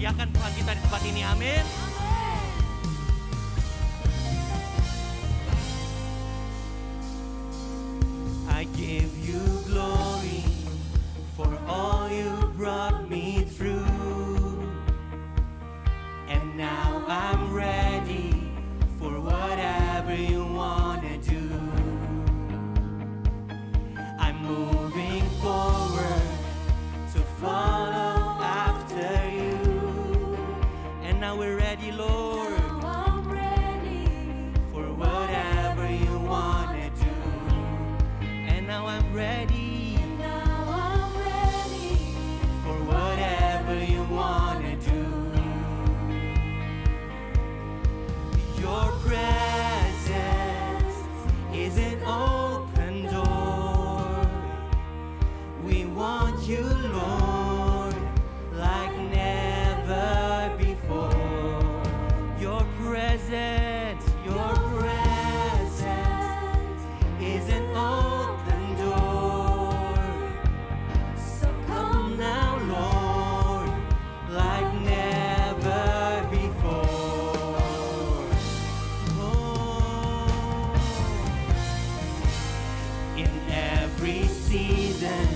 muliakan Tuhan kita di tempat ini. Amin. I give you glory for all you brought me through, and now I'm ready for whatever you wanna do. I'm moving forward to follow after you, and now we're ready, Lord, for whatever you wanna do. And now I'm ready for whatever you wanna do. Your presence is an open door. We want you, Lord, like never before. Your presence is an open door. So come now, Lord, like never before. Oh, in every season,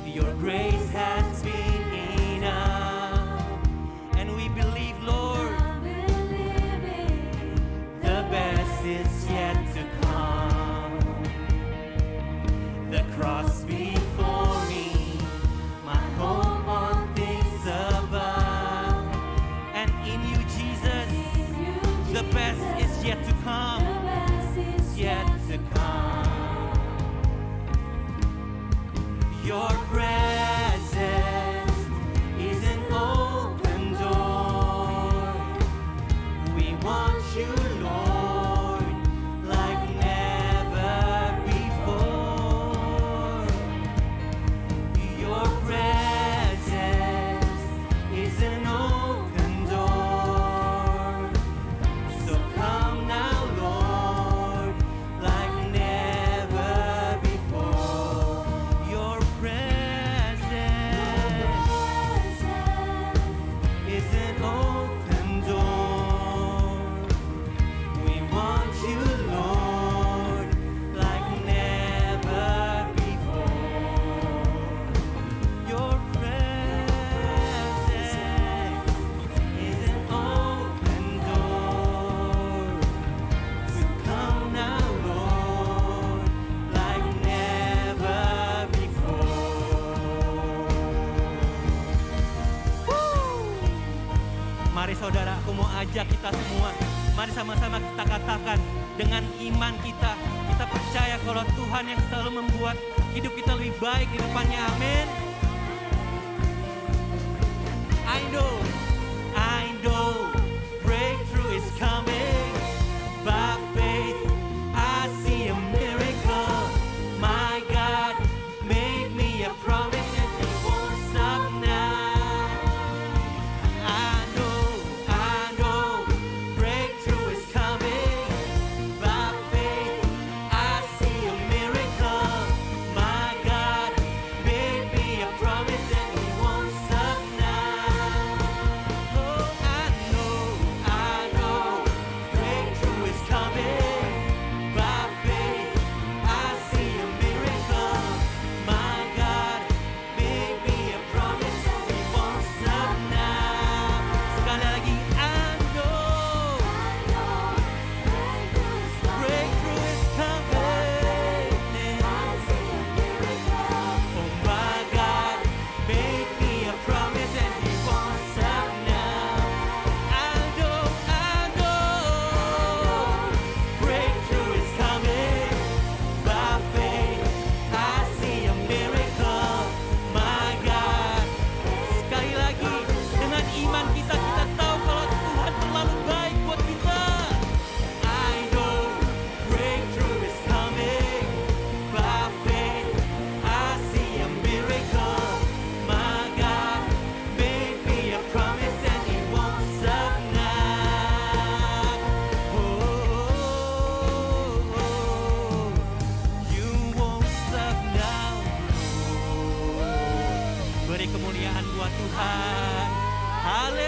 your grace has been enough, and we believe, Lord, the best is yet to come. The cross before me, my hope on things above, and in you, Jesus, the best is yet to come. Yet to come. Your presence is an open door. We want you, Lord, like never before. Your presence is an open door. So come now, Lord, like never before. Your presence is an open door. We want you, Lord, like never before. Your presence is an open door. So come now, Lord, like never before. Mari saudara, aku mau ajak kita semua, mari sama-sama kita katakan dengan iman kita percaya kalau Tuhan yang selalu membuat hidup kita lebih baik di depannya. Amin. I know breakthrough is coming. By faith I see a miracle. My God made me a promise and He won't stop now. I know breakthrough is coming. By faith I see a miracle. My God made me a promise and He won't stop now.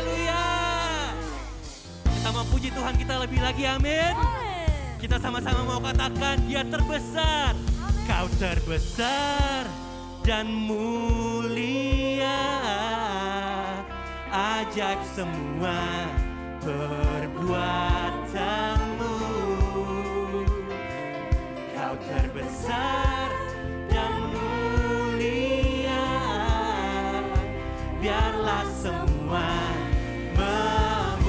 Haleluya. Kita mau puji Tuhan kita lebih lagi, amin. Kita sama-sama mau katakan Dia terbesar. Kau terbesar dan mulia, ajaib semua perbuatanmu. Kau terbesar dan mulia, biarlah semua memujimu.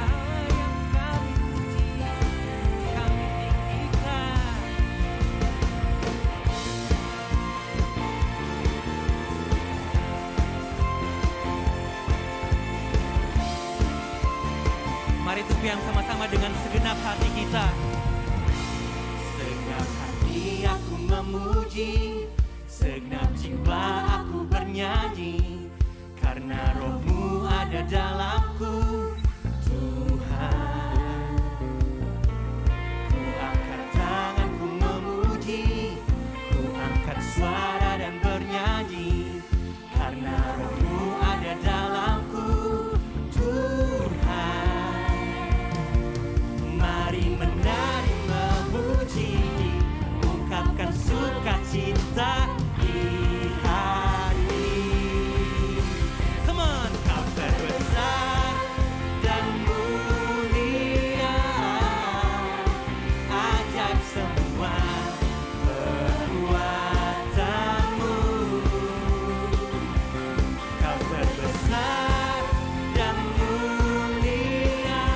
Allah yang kami puji, kami tinggikan. Mari tupiang sama-sama dengan segenap hati kita. Segenap hati aku memuji, segenap jiwa aku bernyanyi, karena roh-Mu ada dalamku, Tuhan. Ku angkat tanganku memuji, ku angkat suara dan bernyanyi, karena roh-Mu ada dalamku, Tuhan. Mari menari memuji, ungkapkan sukacita di hati. Come on, Kau terbesar dan mulia, ajaib semua perbuatanmu. Kau terbesar dan mulia,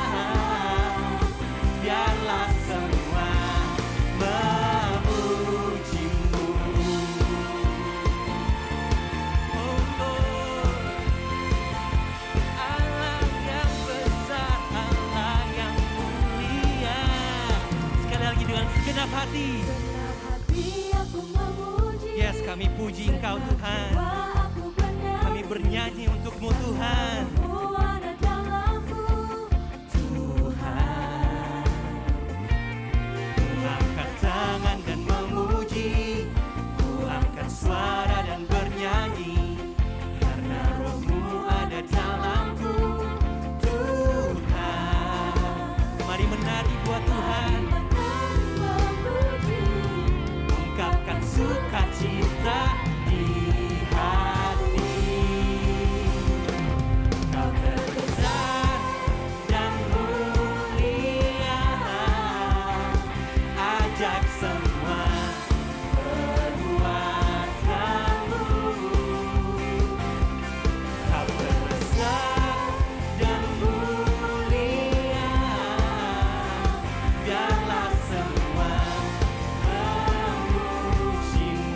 biarlah semua memujimu. Oh Lord, Allah yang besar, Allah yang mulia. Sekali lagi dengan segenap hati. Segenap hati aku memuji, Yes, kami puji Engkau Tuhan. jiwa aku bernyanyi, Kami bernyanyi untuk-Mu Tuhan. Roh-Mu ada dalamku, Tuhan, ku angkat tangan dan memuji, ku angkat suara dan bernyanyi, karena roh-Mu ada dalamku, Tuhan. Mari menari buat Tuhan, menari memuji, ungkapkan sukacita di hati. Kau terbesar dan mulia, ajaib semua perbuatanmu. Kau terbesar dan mulia, biarlah semua memujimu.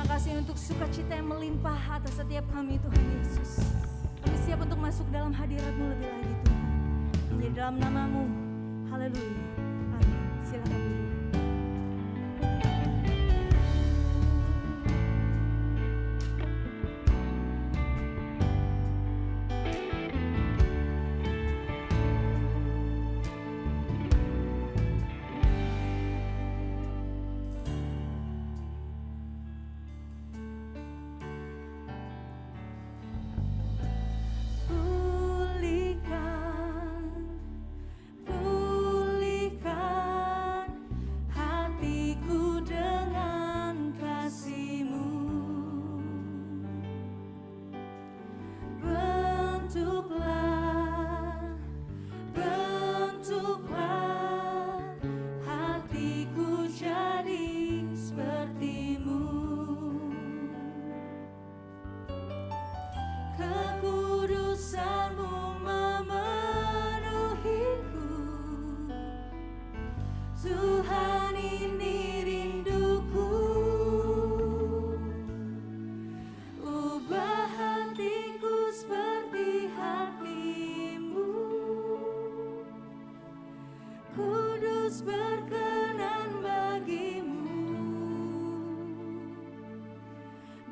Terima kasih untuk sukacita yang melimpah atas setiap kami Tuhan Yesus. Kami siap untuk masuk dalam hadirat-Mu lebih lagi Tuhan. Hanya di dalam nama-Mu. Haleluya. Amin. Silakan duduk.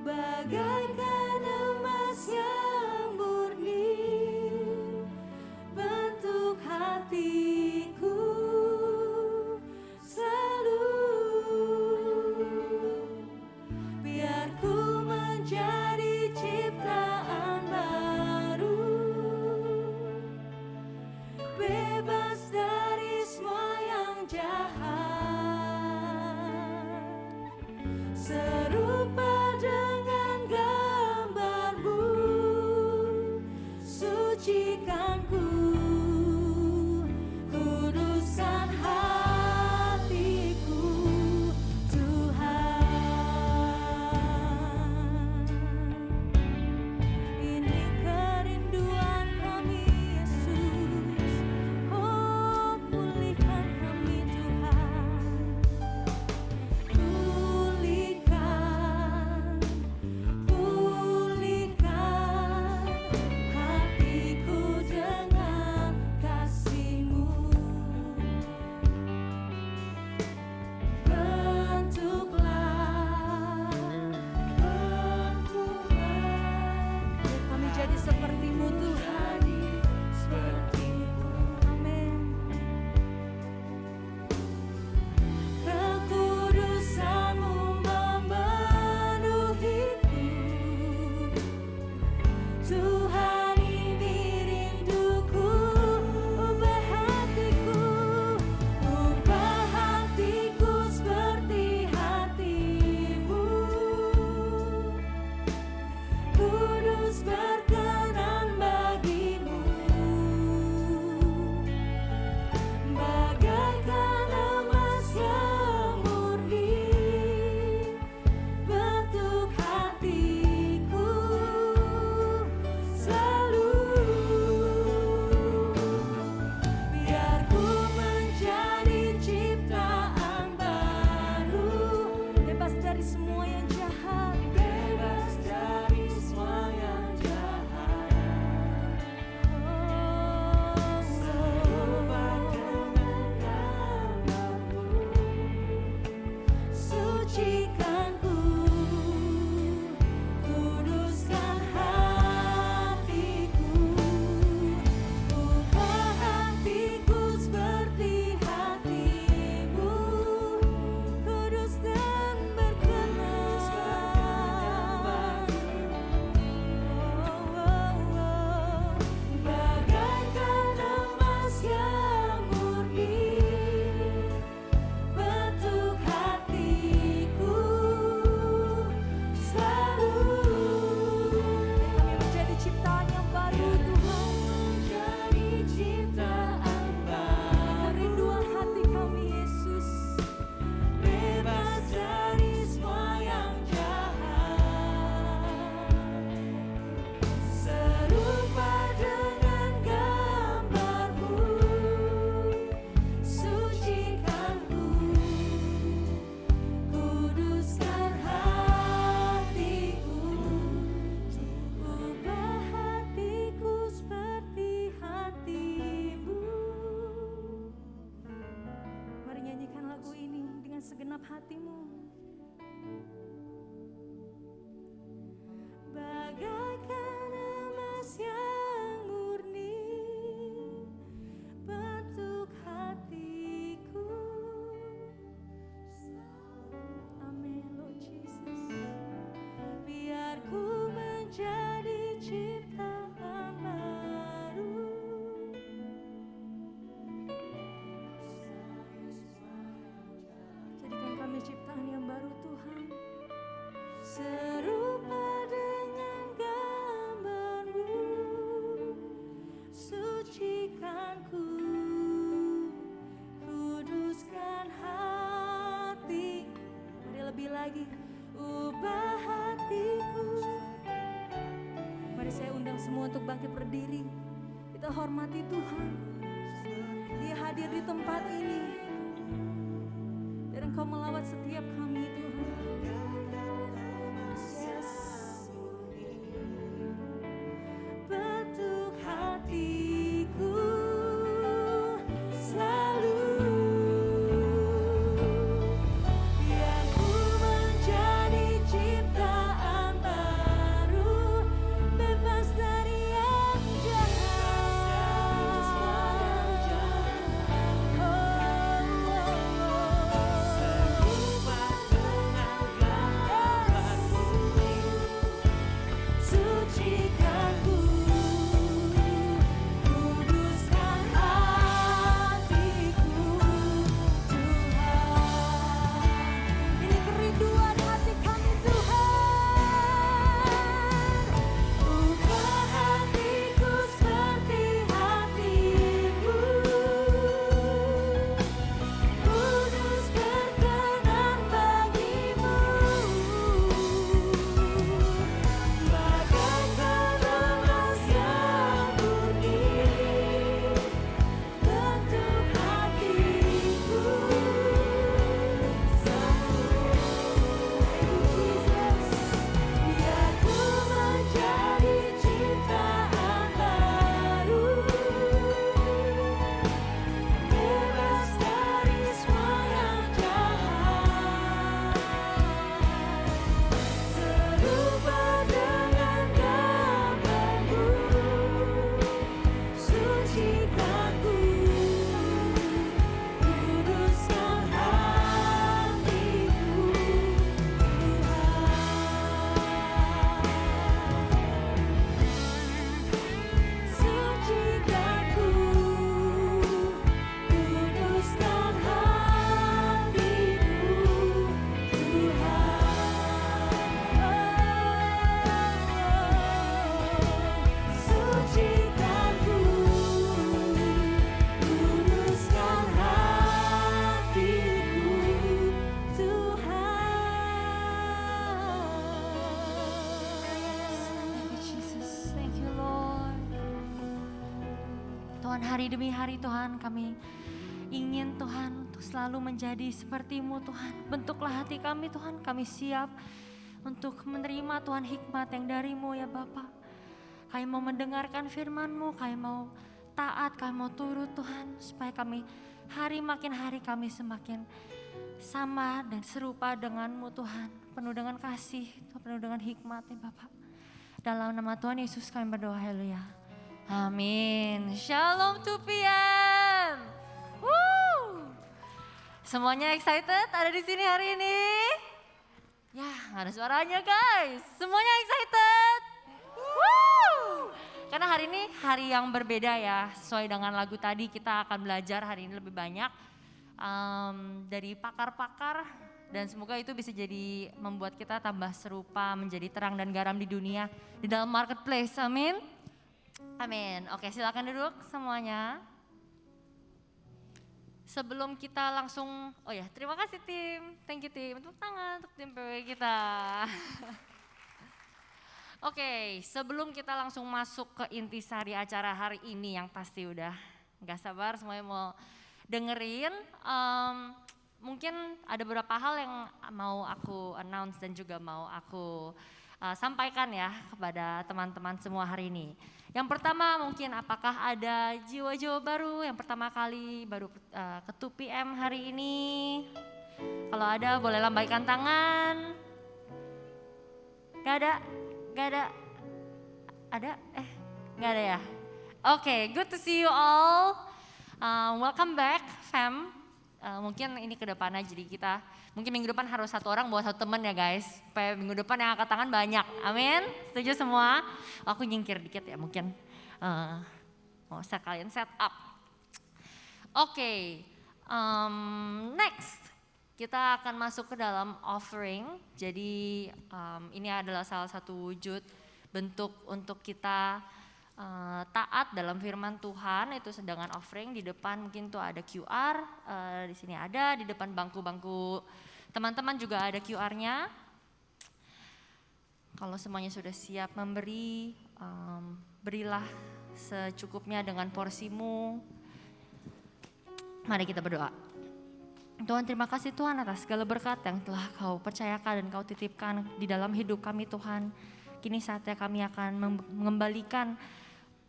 Bagaikan emas yang murni, bentuk hatiku selalu. Biar ku menjadi ciptaan baru, bebas dari semua yang jahat, serupa dengan gambar-Mu, sucikan ku, kuduskan hatiku, Tuhan. Ini kerinduan kami, Yesus. Oh, pulihkan kami, Tuhan. Pulihkan, pulihkan hatiku dengan kasih-Mu. Bentuklah, Biar kami jadi seperti-Mu Tuhan. Amin. kekudusan-Mu memenuhiku. Tuhan, ini rinduku, ubah hatiku seperti hati-Mu. Kudus berkenan bagi-Mu, bagaikan emas yang murni, bentuk hatiku selalu. Biar ku menjadi ciptaan baru, Bebas dari semua yang jahat. bebas dari semua yang jahat, serupa dengan gambar-Mu, sucikan ku, kuduskan hatiku, ubah hatiku seperti hati-Mu, kudus dan berkenan serupa dengan gambar-Mu. Sucikan ku, kuduskan hati. Mari lebih lagi. Ubah hatiku. Mari saya undang semua untuk bangkit berdiri. Kita hormati Tuhan. Dia hadir di tempat ini. Dan Engkau melawat setiap kami Tuhan. Yes. Bentuk hatiku selalu, biar ku menjadi ciptaan baru, bebas dari yang jahat. Serupa dengan gambar-Mu. Sucikan ku, kuduskan hatiku, Tuhan. Ini kerinduan hati kami Tuhan. Ubah hatiku seperti hati-Mu, kudus berkenan bagi-Mu. Bagaikan emas yang murni, bentuk hatiku biar ku menjadi ciptaan baru, bebas dari semua yang jahat. Serupa dengan gambar-Mu. Sucikan ku, kuduskan hatiku, Tuhan. Sucikan ku, kuduskan hatiku, Tuhan. Sucikan ku, kuduskan hatiku, Tuhan. Thank you Jesus, thank you Lord. Tuhan, hari demi hari Tuhan kami ingin Tuhan untuk selalu menjadi seperti-Mu Tuhan. Bentuklah hati kami Tuhan, kami siap untuk menerima Tuhan hikmat yang dari-Mu ya Bapa. Kami mau mendengarkan firman-Mu, kami mau taat, kami mau turut Tuhan. Supaya kami makin hari kami semakin sama dan serupa dengan-Mu Tuhan. Penuh dengan kasih, penuh dengan hikmat ya Bapak. Dalam nama Tuhan Yesus kami berdoa, haleluya. Amin. Shalom 2 PM. Woo. Semuanya excited ada di sini hari ini? Ya, nggak ada suaranya guys. Semuanya excited? Woo. Karena hari ini hari yang berbeda ya. Sesuai dengan lagu tadi kita akan belajar hari ini lebih banyak dari pakar-pakar. Dan semoga itu bisa jadi membuat kita tambah serupa, menjadi terang dan garam di dunia, di dalam marketplace, amin. Amin, oke silakan duduk semuanya. Sebelum kita langsung, oh ya terima kasih tim, thank you tim, tepuk tangan untuk tim PW kita. Oke, sebelum kita langsung masuk ke intisari acara hari ini yang pasti udah gak sabar semuanya mau dengerin. Mungkin ada beberapa hal yang mau aku announce dan juga mau aku sampaikan ya kepada teman-teman semua hari ini. Yang pertama mungkin apakah ada jiwa-jiwa baru yang pertama kali baru ke 2 PM hari ini? Kalau ada boleh lambaikan tangan. Gak ada? Gak ada? Ada? Gak ada ya? Oke, good to see you all. Welcome back fam. Mungkin ini ke depannya jadi kita mungkin minggu depan harus 1 orang bawa 1 teman ya guys. Supaya minggu depan yang angkat tangan banyak. Amin. Setuju semua? Aku nyingkir dikit ya mungkin. Mau kalian set up. Oke. Next. kita akan masuk ke dalam offering. Jadi ini adalah salah satu wujud bentuk untuk kita taat dalam firman Tuhan, itu sedangkan offering. Di depan mungkin tuh ada QR, di sini ada, di depan bangku-bangku teman-teman juga ada QR-nya. Kalau semuanya sudah siap memberi, berilah secukupnya dengan porsimu. Mari kita berdoa. Tuhan, terima kasih Tuhan atas segala berkat yang telah Kau percayakan dan Kau titipkan di dalam hidup kami Tuhan. Kini saatnya kami akan mengembalikan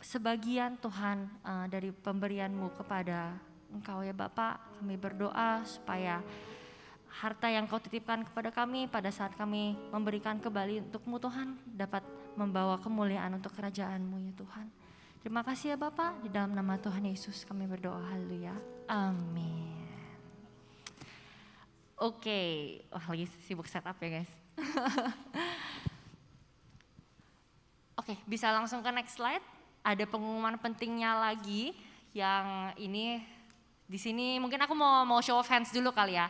sebagian Tuhan dari pemberian-Mu kepada Engkau ya Bapak. Kami berdoa supaya harta yang Kau titipkan kepada kami pada saat kami memberikan kembali untuk-Mu Tuhan dapat membawa kemuliaan untuk kerajaan-Mu ya Tuhan. Terima kasih ya Bapak, di dalam nama Tuhan Yesus kami berdoa, haleluya, amin. Oke, wah lagi sibuk setup ya guys. Oke, bisa langsung ke next slide. Ada pengumuman pentingnya lagi yang ini di sini mungkin aku mau show of hands dulu kali ya.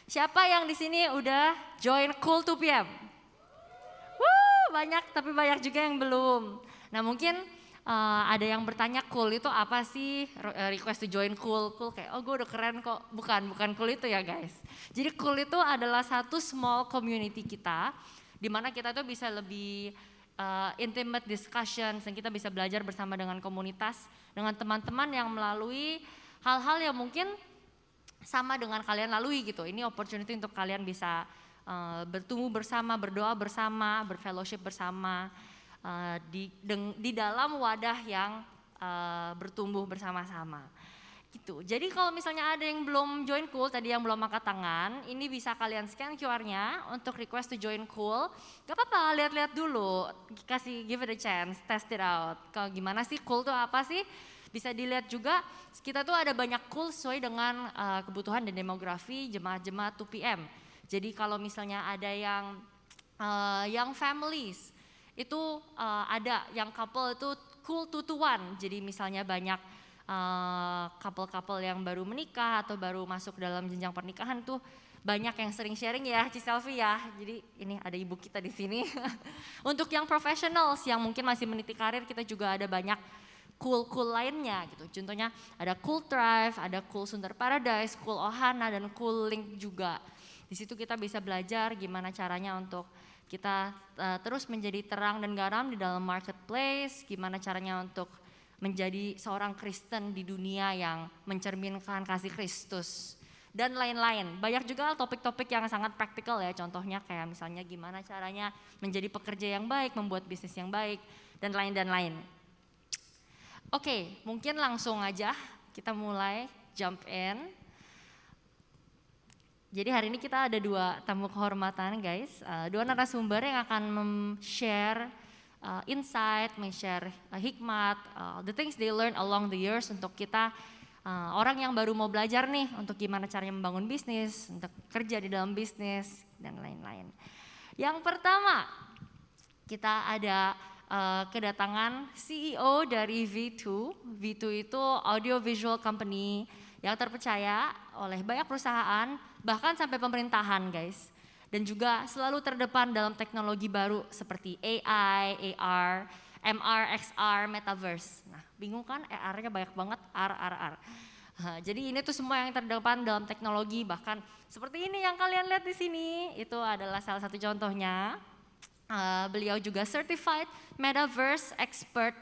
Siapa yang di sini udah join Cool 2 PM? Banyak, tapi banyak juga yang belum. Nah mungkin ada yang bertanya Cool itu apa sih, request to join Cool kayak oh gue udah keren kok. Bukan Cool itu ya guys. Jadi Cool itu adalah satu small community kita di mana kita tuh bisa lebih intimate discussions dan kita bisa belajar bersama dengan komunitas, dengan teman-teman yang melalui hal-hal yang mungkin sama dengan kalian lalui gitu. Ini opportunity untuk kalian bisa bertumbuh bersama, berdoa bersama, berfellowship bersama. Di dalam wadah yang bertumbuh bersama-sama gitu. Jadi kalau misalnya ada yang belum join Cool, tadi yang belum angkat tangan, ini bisa kalian scan QR-nya untuk request to join Cool. Gak apa-apa, lihat-lihat dulu, give it a chance, test it out. Kalau gimana sih Cool tuh apa sih? Bisa dilihat juga, kita tuh ada banyak Cool sesuai dengan kebutuhan dan demografi jemaat-jemaat 2PM. Jadi kalau misalnya ada yang families, itu ada yang couple itu Cool 2 to 1. Jadi misalnya banyak couple-couple yang baru menikah atau baru masuk dalam jenjang pernikahan tuh banyak yang sering sharing ya, Ciselvi ya. Jadi ini ada ibu kita di sini. Untuk yang professionals yang mungkin masih meniti karir, kita juga ada banyak Cool lainnya gitu. Contohnya ada Cool Thrive, ada Cool Sunter Paradise, Cool Ohana dan Cool Link juga. Di situ kita bisa belajar gimana caranya untuk kita terus menjadi terang dan garam di dalam marketplace, gimana caranya untuk menjadi seorang Kristen di dunia yang mencerminkan kasih Kristus dan lain-lain. Banyak juga topik-topik yang sangat praktikal ya, contohnya kayak misalnya gimana caranya menjadi pekerja yang baik, membuat bisnis yang baik dan lain-lain. Oke, mungkin langsung aja kita mulai jump in. Jadi hari ini kita ada 2 tamu kehormatan guys, 2 narasumber yang akan share insight, share hikmat, the things they learn along the years untuk kita orang yang baru mau belajar nih untuk gimana caranya membangun bisnis, untuk kerja di dalam bisnis dan lain-lain. Yang pertama kita ada kedatangan CEO dari V2. V2 itu audio visual company yang terpercaya oleh banyak perusahaan bahkan sampai pemerintahan guys. Dan juga selalu terdepan dalam teknologi baru seperti AI, AR, MR, XR, Metaverse. Nah bingung kan AR-nya banyak banget, R. Jadi ini tuh semua yang terdepan dalam teknologi, bahkan seperti ini yang kalian lihat di sini, itu adalah salah satu contohnya. Beliau juga Certified Metaverse Expert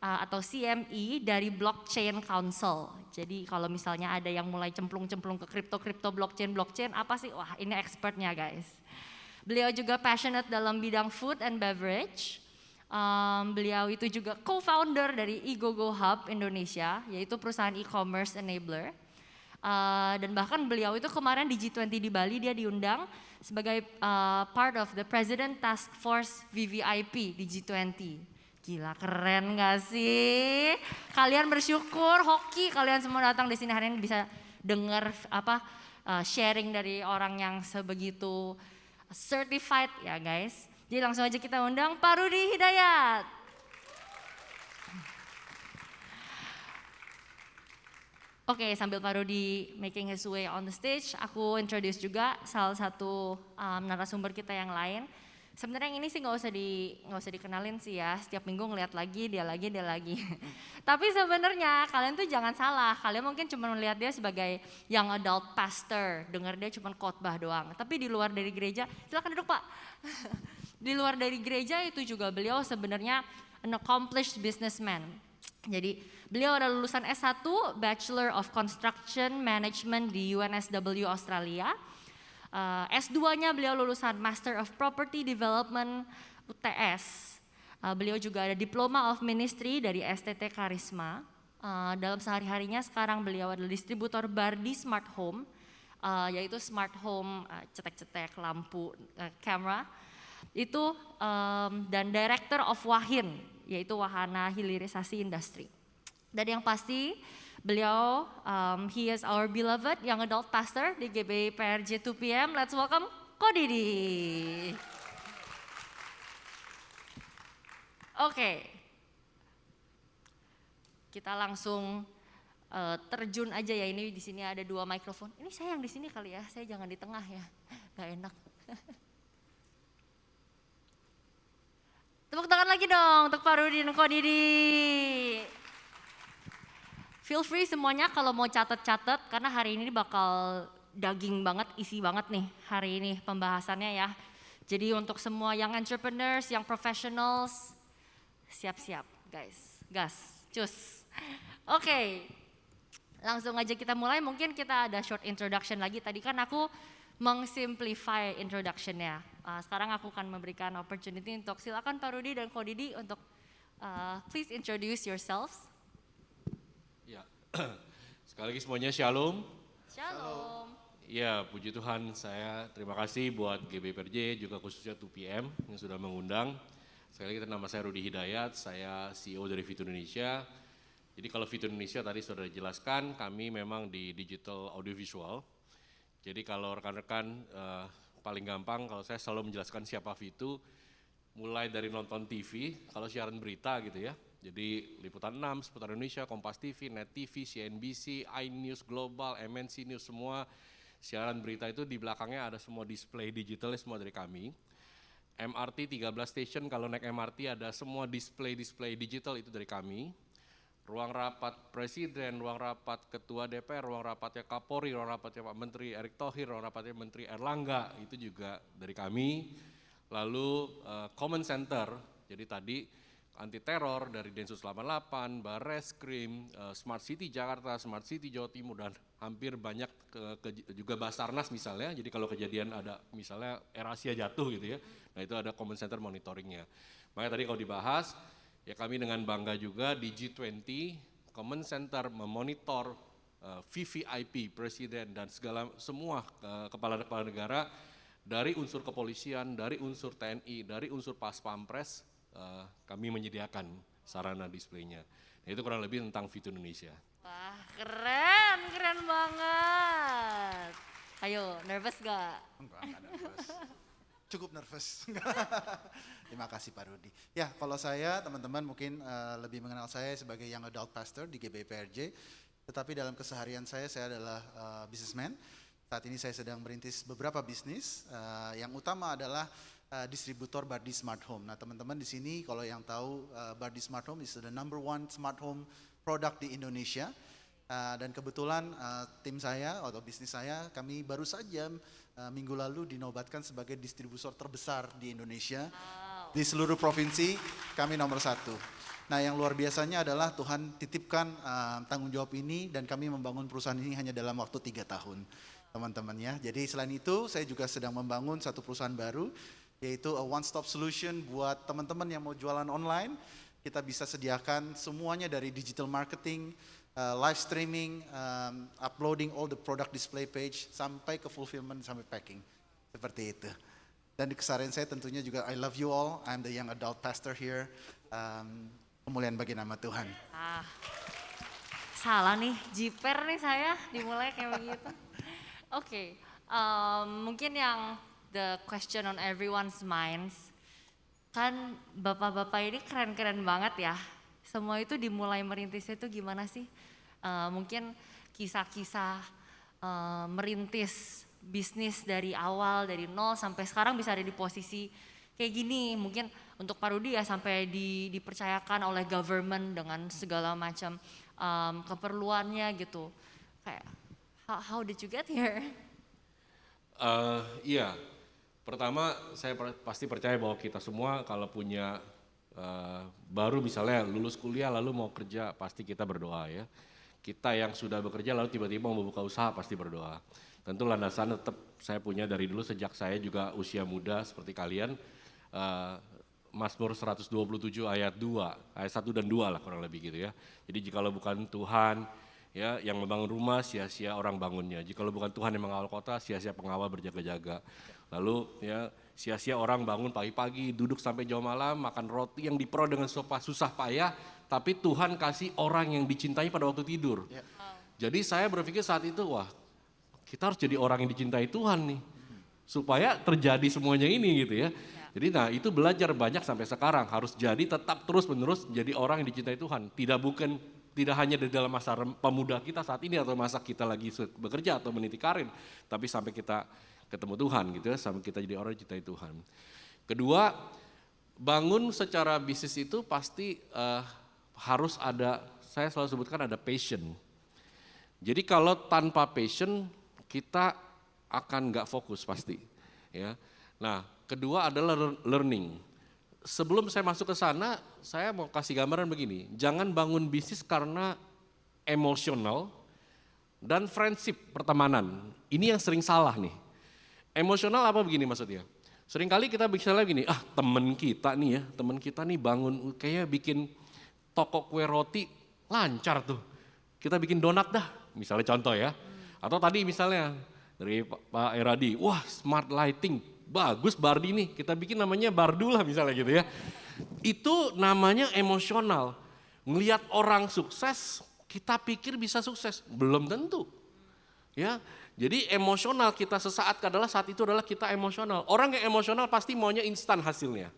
atau CME dari Blockchain Council. Jadi kalau misalnya ada yang mulai cemplung-cemplung ke kripto blockchain apa sih? Wah ini expertnya guys. Beliau juga passionate dalam bidang food and beverage. Beliau itu juga co-founder dari Igogo Hub Indonesia, yaitu perusahaan e-commerce enabler. Dan bahkan beliau itu kemarin di G20 di Bali dia diundang sebagai part of the President Task Force VVIP di G20. Gila keren gak sih? Kalian bersyukur, hoki kalian semua datang di sini hari ini bisa dengar sharing dari orang yang sebegitu certified ya guys. Jadi langsung aja kita undang Pak Rudi Hidayat. Oke, sambil Pak Rudi making his way on the stage, aku introduce juga salah satu narasumber kita yang lain. Sebenarnya yang ini sih nggak usah dikenalin sih ya. Setiap minggu ngeliat lagi, dia lagi. Tapi sebenarnya kalian tuh jangan salah. Kalian mungkin cuma melihat dia sebagai young adult pastor, dengar dia cuma khotbah doang. Tapi di luar dari gereja, silakan duduk Pak. Di luar dari gereja itu juga beliau sebenarnya an accomplished businessman. Jadi beliau ada lulusan S1 Bachelor of Construction Management di UNSW Australia. S2-nya beliau lulusan Master of Property Development UTS. Beliau juga ada Diploma of Ministry dari STT Karisma. Dalam sehari-harinya sekarang beliau adalah distributor Bardi Smart Home, yaitu smart home, cetek-cetek, lampu, kamera. Itu dan Director of Wahin, yaitu Wahana Hilirisasi Industri. Dan yang pasti beliau, he is our beloved young adult pastor di GBI PRJ 2PM. Let's welcome Ko Didi. Oke, kita langsung terjun aja ya. Ini di sini ada 2 mikrofon. Ini saya yang di sini kali ya, saya jangan di tengah ya, gak enak. Tepuk tangan lagi dong untuk Pak Rudi dan Ko Didi. Feel free semuanya kalau mau catat-catat karena hari ini bakal daging banget, isi banget nih hari ini pembahasannya ya. Jadi untuk semua yang entrepreneurs, yang professionals, siap-siap guys, gas, cus. Oke, langsung aja kita mulai. Mungkin kita ada short introduction lagi. Tadi kan aku mengsimplify introduction-nya. Sekarang aku akan memberikan opportunity untuk silakan Pak Rudi dan Ko Didi untuk please introduce yourselves. Ya, sekali lagi semuanya shalom. Shalom. Ya, puji Tuhan, saya terima kasih buat GBPRJ juga khususnya 2PM yang sudah mengundang. Sekali lagi nama saya Rudi Hidayat, saya CEO dari Fit Indonesia. Jadi kalau Fit Indonesia tadi sudah dijelaskan, kami memang di digital audiovisual. Jadi kalau rekan-rekan paling gampang kalau saya selalu menjelaskan siapa Fitu, mulai dari nonton TV, kalau siaran berita gitu ya. Jadi Liputan 6, Seputar Indonesia, Kompas TV, Net TV, CNBC, iNews Global, MNC News, semua siaran berita itu di belakangnya ada semua display digital semua dari kami. MRT 13 station, kalau naik MRT ada semua display digital itu dari kami. Ruang rapat Presiden, ruang rapat Ketua DPR, ruang rapatnya Kapolri, ruang rapatnya Pak Menteri Erick Thohir, ruang rapatnya Menteri Erlangga, itu juga dari kami. Lalu Command Center, jadi tadi anti teror dari Densus 88, Barreskrim, Smart City Jakarta, Smart City Jawa Timur, dan hampir banyak juga Basarnas misalnya. Jadi kalau kejadian ada misalnya AirAsia jatuh gitu ya, nah itu ada Command Center monitoringnya. Makanya tadi kalau dibahas, ya kami dengan bangga juga di G20, Command Center memonitor VVIP, Presiden dan semua kepala-kepala negara dari unsur kepolisian, dari unsur TNI, dari unsur Pas Pampres, kami menyediakan sarana displaynya. Nah, itu kurang lebih tentang Fit Indonesia. Wah, keren banget. Ayo, nervous gak? Enggak nervous. Cukup nervous. Terima kasih Pak Rudi. Ya, kalau saya teman-teman mungkin lebih mengenal saya sebagai young adult pastor di GBI PRJ. Tetapi dalam keseharian saya adalah businessman. Saat ini saya sedang merintis beberapa bisnis. Yang utama adalah distributor Bardi Smart Home. Nah, teman-teman di sini kalau yang tahu Bardi Smart Home is the number 1 smart home product di Indonesia. Dan kebetulan tim saya atau bisnis saya, kami baru saja minggu lalu dinobatkan sebagai distributor terbesar di Indonesia. Di seluruh provinsi kami nomor 1. Nah, yang luar biasanya adalah Tuhan titipkan tanggung jawab ini dan kami membangun perusahaan ini hanya dalam waktu 3 tahun, teman-teman ya. Jadi selain itu saya juga sedang membangun satu perusahaan baru, yaitu a one-stop solution buat teman-teman yang mau jualan online. Kita bisa sediakan semuanya dari digital marketing, live streaming, uploading all the product display page, sampai ke fulfillment, sampai packing. Seperti itu. Dan di keseharian saya tentunya juga I love you all, I'm the young adult pastor here. Kemuliaan bagi nama Tuhan. Salah nih, jiper nih saya dimulai kayak begitu. Oke, mungkin yang the question on everyone's minds, kan bapak-bapak ini keren-keren banget ya. Semua itu dimulai merintisnya itu gimana sih? Mungkin kisah-kisah merintis bisnis dari awal, dari nol sampai sekarang bisa ada di posisi kayak gini. Mungkin untuk Pak Rudi ya sampai dipercayakan oleh government dengan segala macam keperluannya gitu. Kayak how did you get here? Iya, pertama saya pasti percaya bahwa kita semua kalau punya baru misalnya lulus kuliah lalu mau kerja pasti kita berdoa ya. Kita yang sudah bekerja lalu tiba-tiba mau buka usaha pasti berdoa. Tentu landasan tetap saya punya dari dulu sejak saya juga usia muda seperti kalian. Mazmur 127 ayat 2, ayat 1 dan 2 lah kurang lebih gitu ya. Jadi jikalau bukan Tuhan ya yang membangun rumah, sia-sia orang bangunnya. Jikalau bukan Tuhan yang mengawal kota, sia-sia pengawal berjaga-jaga. Lalu ya sia-sia orang bangun pagi-pagi, duduk sampai jauh malam, makan roti yang diperoleh dengan susah payah, tapi Tuhan kasih orang yang dicintai pada waktu tidur. Ya. Jadi saya berpikir saat itu, wah kita harus jadi orang yang dicintai Tuhan nih, supaya terjadi semuanya ini gitu ya. Jadi nah itu belajar banyak sampai sekarang, harus jadi tetap terus-menerus jadi orang yang dicintai Tuhan. Tidak hanya di dalam masa pemuda kita saat ini atau masa kita lagi bekerja atau meniti karir, tapi sampai kita ketemu Tuhan gitu ya, sampai kita jadi orang yang dicintai Tuhan. Kedua, bangun secara bisnis itu pasti harus ada, saya selalu sebutkan ada passion. Jadi kalau tanpa passion kita akan nggak fokus pasti. Ya. Nah, kedua adalah learning. Sebelum saya masuk ke sana, saya mau kasih gambaran begini. Jangan bangun bisnis karena emosional dan friendship pertemanan. Ini yang sering salah nih. Emosional apa begini maksudnya? Seringkali kita bicara begini, teman kita nih bangun kayak bikin toko kue roti lancar tuh. Kita bikin donat dah, misalnya contoh ya. Atau tadi misalnya dari Pak Eradi, wah smart lighting, bagus Bardi nih, kita bikin namanya Bardu lah misalnya gitu ya. Itu namanya emosional. Ngelihat orang sukses, kita pikir bisa sukses, belum tentu. Ya, jadi emosional kita sesaat adalah saat itu adalah kita emosional. Orang yang emosional pasti maunya instan hasilnya.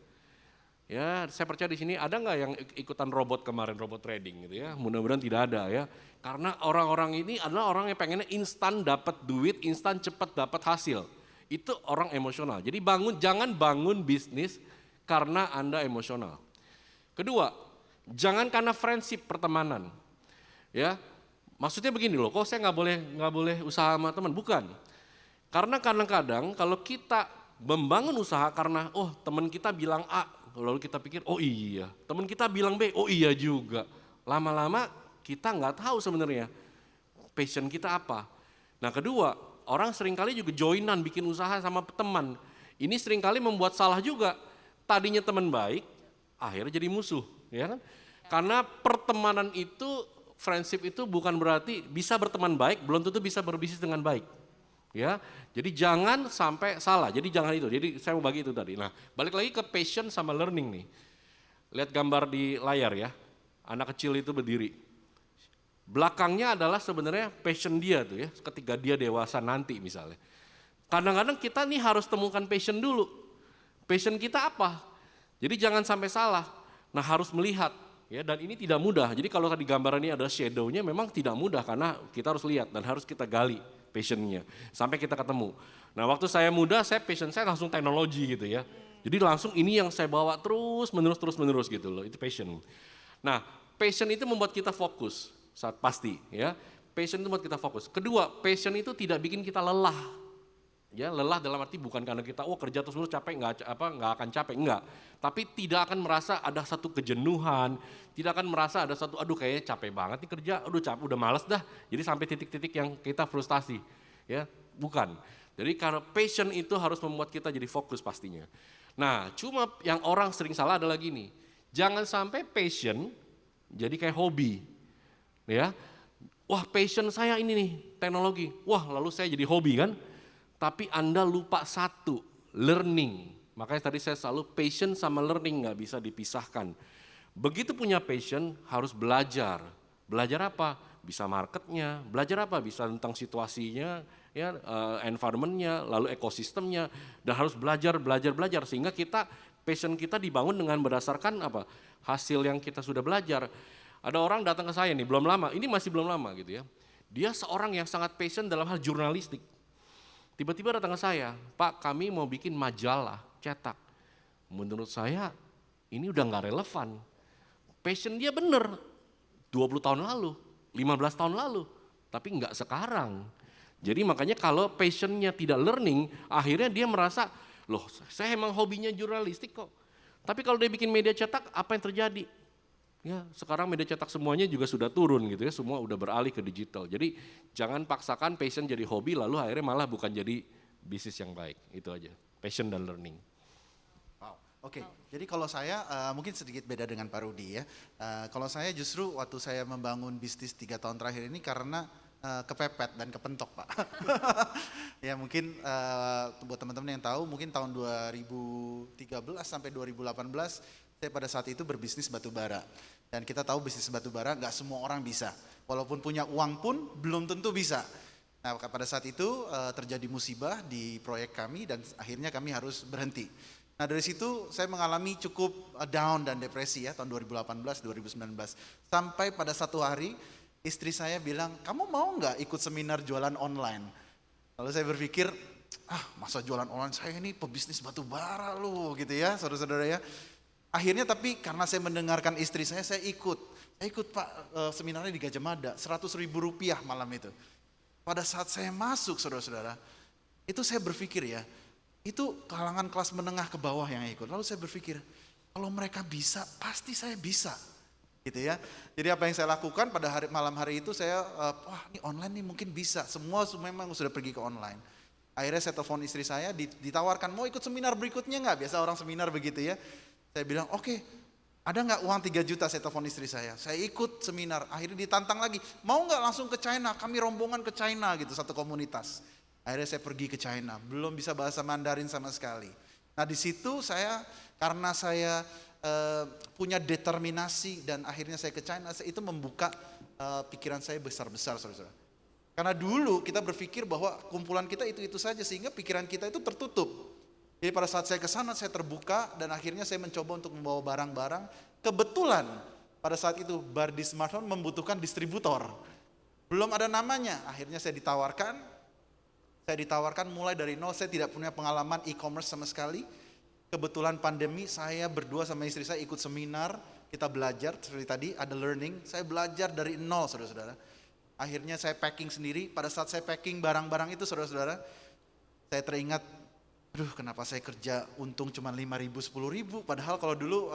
Ya, saya percaya di sini ada nggak yang ikutan robot kemarin, robot trading gitu ya? Mudah-mudahan tidak ada ya. Karena orang-orang ini adalah orang yang pengennya instan dapat duit, instan cepat dapat hasil. Itu orang emosional. Jadi jangan bangun bisnis karena Anda emosional. Kedua, jangan karena friendship pertemanan. Ya, maksudnya begini loh, kok saya nggak boleh usaha sama teman? Bukan. Karena kadang-kadang kalau kita membangun usaha karena teman kita bilang A, lalu kita pikir oh iya, teman kita bilang B, oh iya juga. Lama-lama kita nggak tahu sebenarnya passion kita apa. Nah kedua, orang seringkali juga joinan bikin usaha sama teman. Ini seringkali membuat salah juga. Tadinya teman baik, akhirnya jadi musuh, ya kan? Karena pertemanan itu, friendship itu bukan berarti bisa berteman baik, belum tentu bisa berbisnis dengan baik. Ya, jadi jangan sampai salah. Jadi jangan itu. Jadi saya mau bagi itu tadi. Nah, balik lagi ke passion sama learning nih. Lihat gambar di layar ya. Anak kecil itu berdiri. Belakangnya adalah sebenarnya passion dia tuh ya. Ketika dia dewasa nanti misalnya. Kadang-kadang kita nih harus temukan passion dulu. Passion kita apa? Jadi jangan sampai salah. Nah, harus melihat ya, dan ini tidak mudah. Jadi kalau tadi gambaran ini ada shadow-nya memang tidak mudah karena kita harus lihat dan harus kita gali passionnya sampai kita ketemu. Nah waktu saya muda, passion saya langsung teknologi gitu ya. Jadi langsung ini yang saya bawa terus menerus gitu loh, itu passion. Nah passion itu membuat kita fokus saat pasti ya. Passion itu membuat kita fokus. Kedua, passion itu tidak bikin kita lelah. Ya, lelah dalam arti bukan karena kita kerja terus capek nggak akan capek, enggak. Tapi tidak akan merasa ada satu kejenuhan, tidak akan merasa ada satu kayaknya capek banget nih kerja, capek udah malas dah. Jadi sampai titik-titik yang kita frustasi. Ya, bukan. Jadi karena passion itu harus membuat kita jadi fokus pastinya. Nah, cuma yang orang sering salah adalah gini. Jangan sampai passion jadi kayak hobi. Ya. Wah, passion saya ini nih, teknologi. Wah, lalu saya jadi hobi kan? Tapi Anda lupa satu, learning. Makanya tadi saya selalu passion sama learning nggak bisa dipisahkan. Begitu punya passion harus belajar. Belajar apa? Bisa marketnya, belajar apa? Bisa tentang situasinya, ya, environmentnya, lalu ekosistemnya. Dan harus belajar sehingga passion kita dibangun dengan berdasarkan apa? Hasil yang kita sudah belajar. Ada orang datang ke saya nih, belum lama, ini masih belum lama gitu ya. Dia seorang yang sangat passion dalam hal jurnalistik. Tiba-tiba datang ke saya, Pak kami mau bikin majalah cetak. Menurut saya ini udah gak relevan. Passion dia bener, 20 tahun lalu, 15 tahun lalu, tapi nggak sekarang. Jadi makanya kalau passionnya tidak learning, akhirnya dia merasa, loh saya emang hobinya jurnalistik kok. Tapi kalau dia bikin media cetak, apa yang terjadi? Ya sekarang media cetak semuanya juga sudah turun gitu ya, semua udah beralih ke digital. Jadi jangan paksakan passion jadi hobi lalu akhirnya malah bukan jadi bisnis yang baik. Itu aja, passion dan learning. Wow, oke. Jadi kalau saya mungkin sedikit beda dengan Pak Rudi ya. Kalau saya justru waktu saya membangun bisnis 3 tahun terakhir ini karena kepepet dan kepentok Pak. Ya mungkin buat teman-teman yang tahu mungkin tahun 2013 sampai 2018 saya pada saat itu berbisnis batu bara. Dan kita tahu bisnis batu bara nggak semua orang bisa. Walaupun punya uang pun belum tentu bisa. Nah pada saat itu terjadi musibah di proyek kami dan akhirnya kami harus berhenti. Nah dari situ saya mengalami cukup down dan depresi ya tahun 2018-2019. Sampai pada satu hari istri saya bilang, kamu mau nggak ikut seminar jualan online? Lalu saya berpikir, masa jualan online, saya ini pebisnis batu bara loh gitu ya saudara-saudara ya. Akhirnya tapi karena saya mendengarkan istri saya ikut. Saya ikut Pak seminarnya di Gajah Mada, 100.000 rupiah malam itu. Pada saat saya masuk saudara-saudara, itu saya berpikir ya, itu kalangan kelas menengah ke bawah yang ikut. Lalu saya berpikir, kalau mereka bisa, pasti saya bisa. Gitu ya. Jadi apa yang saya lakukan pada malam hari itu saya, wah ini online nih mungkin bisa. Semua memang sudah pergi ke online. Akhirnya saya telepon istri saya, ditawarkan mau ikut seminar berikutnya nggak? Biasa orang seminar begitu ya. Saya bilang oke, ada nggak uang 3 juta? Saya telepon istri saya ikut seminar. Akhirnya ditantang lagi, mau nggak langsung ke China? Kami rombongan ke China gitu, satu komunitas. Akhirnya saya pergi ke China, belum bisa bahasa Mandarin sama sekali. Nah di situ saya, karena saya punya determinasi dan akhirnya saya ke China, itu membuka pikiran saya besar-besar saudara-saudara. Karena dulu kita berpikir bahwa kumpulan kita itu saja sehingga pikiran kita itu tertutup. Jadi pada saat saya ke sana saya terbuka dan akhirnya saya mencoba untuk membawa barang-barang. Kebetulan pada saat itu Bardi Smartphone membutuhkan distributor. Belum ada namanya, akhirnya saya ditawarkan mulai dari nol, saya tidak punya pengalaman e-commerce sama sekali. Kebetulan pandemi saya berdua sama istri saya ikut seminar, kita belajar seperti tadi ada learning, saya belajar dari nol saudara-saudara. Akhirnya saya packing sendiri, pada saat saya packing barang-barang itu saudara-saudara, saya teringat, aduh kenapa saya kerja untung cuma 5.000, 10.000, padahal kalau dulu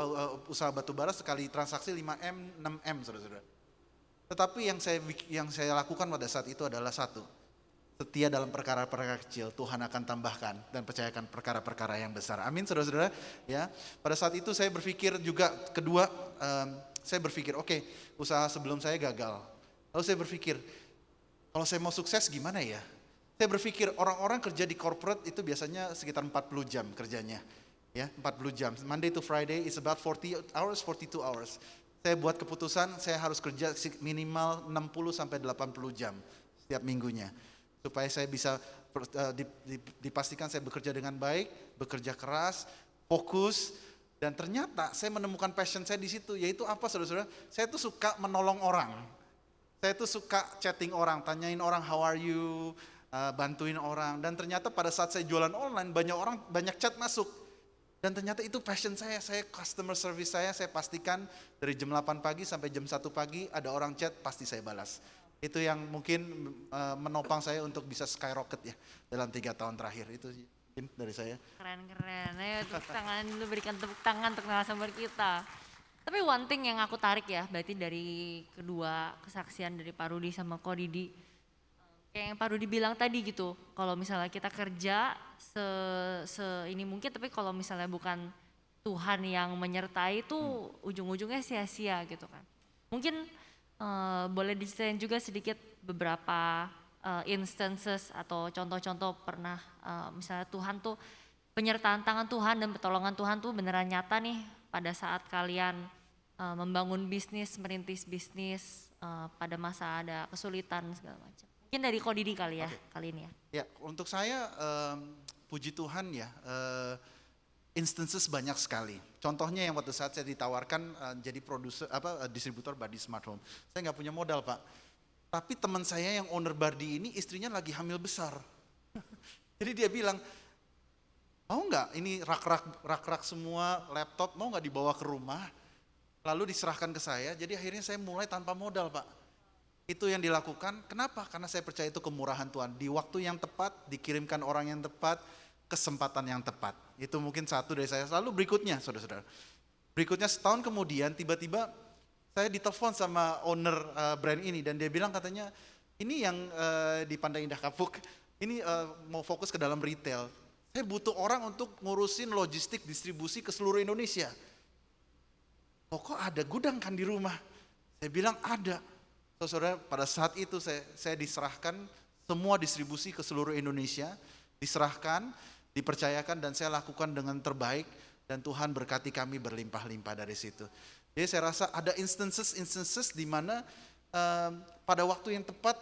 usaha batu bara sekali transaksi 5M, 6M saudara-saudara. Tetapi yang saya lakukan pada saat itu adalah satu, setia dalam perkara-perkara kecil, Tuhan akan tambahkan dan percayakan perkara-perkara yang besar. Amin saudara-saudara. Ya, pada saat itu saya berpikir juga kedua, saya berpikir oke, usaha sebelum saya gagal. Lalu saya berpikir, kalau saya mau sukses gimana ya? Saya berpikir orang-orang kerja di corporate itu biasanya sekitar 40 jam kerjanya. Ya, 40 jam. Monday to Friday is about 40 hours, 42 hours. Saya buat keputusan saya harus kerja minimal 60 sampai 80 jam setiap minggunya. Supaya saya bisa dipastikan saya bekerja dengan baik, bekerja keras, fokus, dan ternyata saya menemukan passion saya di situ, yaitu apa saudara-saudara? Saya tuh suka menolong orang, saya tuh suka chatting orang, tanyain orang how are you, bantuin orang, dan ternyata pada saat saya jualan online banyak chat masuk, dan ternyata itu passion saya customer service saya pastikan dari jam 8 pagi sampai jam 1 pagi ada orang chat pasti saya balas. Itu yang mungkin menopang saya untuk bisa skyrocket ya dalam 3 tahun terakhir. Itu mungkin dari saya. Keren-keren, ayo tepuk tangan dulu, berikan tepuk tangan untuk narasumber kita. Tapi one thing yang aku tarik ya, berarti dari kedua kesaksian dari Pak Rudi sama Ko Didi. Kayak yang Pak Rudi bilang tadi gitu, kalau misalnya kita kerja ini mungkin, tapi kalau misalnya bukan Tuhan yang menyertai itu ujung-ujungnya sia-sia gitu kan. Mungkin boleh diceritain juga sedikit beberapa instances atau contoh-contoh pernah misalnya Tuhan tuh, penyertaan tangan Tuhan dan pertolongan Tuhan tuh beneran nyata nih pada saat kalian membangun bisnis, merintis bisnis, pada masa ada kesulitan segala macam. Mungkin dari Ko Didi kali ya, kali ini ya. Ya, untuk saya puji Tuhan ya, instances banyak sekali. Contohnya yang waktu saat saya ditawarkan jadi distributor Bardi Smart Home. Saya nggak punya modal Pak. Tapi teman saya yang owner Bardi ini istrinya lagi hamil besar. Jadi dia bilang, mau nggak ini rak-rak semua laptop mau nggak dibawa ke rumah, lalu diserahkan ke saya. Jadi akhirnya saya mulai tanpa modal, Pak. Itu yang dilakukan. Kenapa? Karena saya percaya itu kemurahan Tuhan. Di waktu yang tepat, dikirimkan orang yang tepat, kesempatan yang tepat. Itu mungkin satu dari saya. Lalu berikutnya, saudara-saudara. Berikutnya setahun kemudian tiba-tiba saya ditelepon sama owner brand ini dan dia bilang katanya ini yang di Pandai Indah Kapuk ini mau fokus ke dalam retail. Saya butuh orang untuk ngurusin logistik distribusi ke seluruh Indonesia. Kok ada gudang kan di rumah? Saya bilang ada. Saudara, pada saat itu saya diserahkan semua distribusi ke seluruh Indonesia, diserahkan, dipercayakan dan saya lakukan dengan terbaik dan Tuhan berkati kami berlimpah-limpah dari situ. Jadi saya rasa ada instances di mana pada waktu yang tepat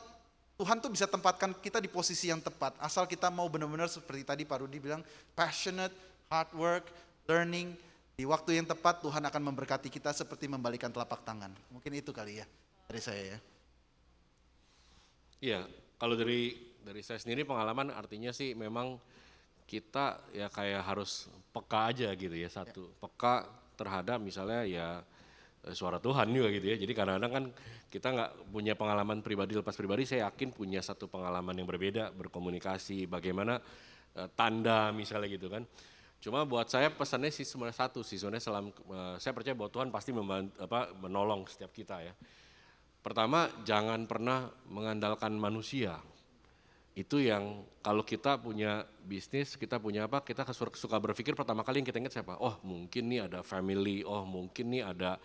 Tuhan tuh bisa tempatkan kita di posisi yang tepat. Asal kita mau benar-benar seperti tadi Pak Rudi bilang, passionate, hard work, learning. Di waktu yang tepat Tuhan akan memberkati kita seperti membalikan telapak tangan. Mungkin itu kali ya dari saya ya. Iya, kalau dari saya sendiri pengalaman artinya sih memang kita ya kayak harus peka aja gitu ya, satu. Peka terhadap misalnya ya suara Tuhan juga gitu ya. Jadi kadang-kadang kan kita nggak punya pengalaman pribadi, lepas pribadi saya yakin punya satu pengalaman yang berbeda, berkomunikasi, bagaimana tanda misalnya gitu kan. Cuma buat saya pesannya sih sebenarnya satu sih, sebenarnya saya percaya bahwa Tuhan pasti menolong setiap kita ya. Pertama, jangan pernah mengandalkan manusia. Itu yang kalau kita punya bisnis, kita punya apa, kita suka berpikir pertama kali yang kita ingat siapa? Oh mungkin nih ada family, oh mungkin nih ada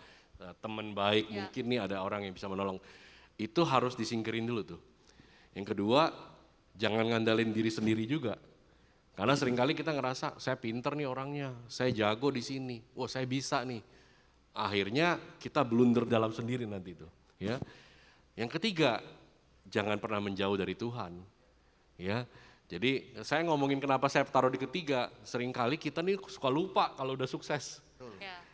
teman baik, mungkin nih ada orang yang bisa menolong. Itu harus disingkirin dulu tuh. Yang kedua, jangan ngandalin diri sendiri juga. Karena seringkali kita ngerasa, saya pinter nih orangnya, saya jago di sini, wah saya bisa nih. Akhirnya kita blunder dalam sendiri nanti tuh. Ya. Yang ketiga, jangan pernah menjauh dari Tuhan. Ya, jadi saya ngomongin kenapa saya taruh di ketiga, seringkali kita nih suka lupa kalau udah sukses.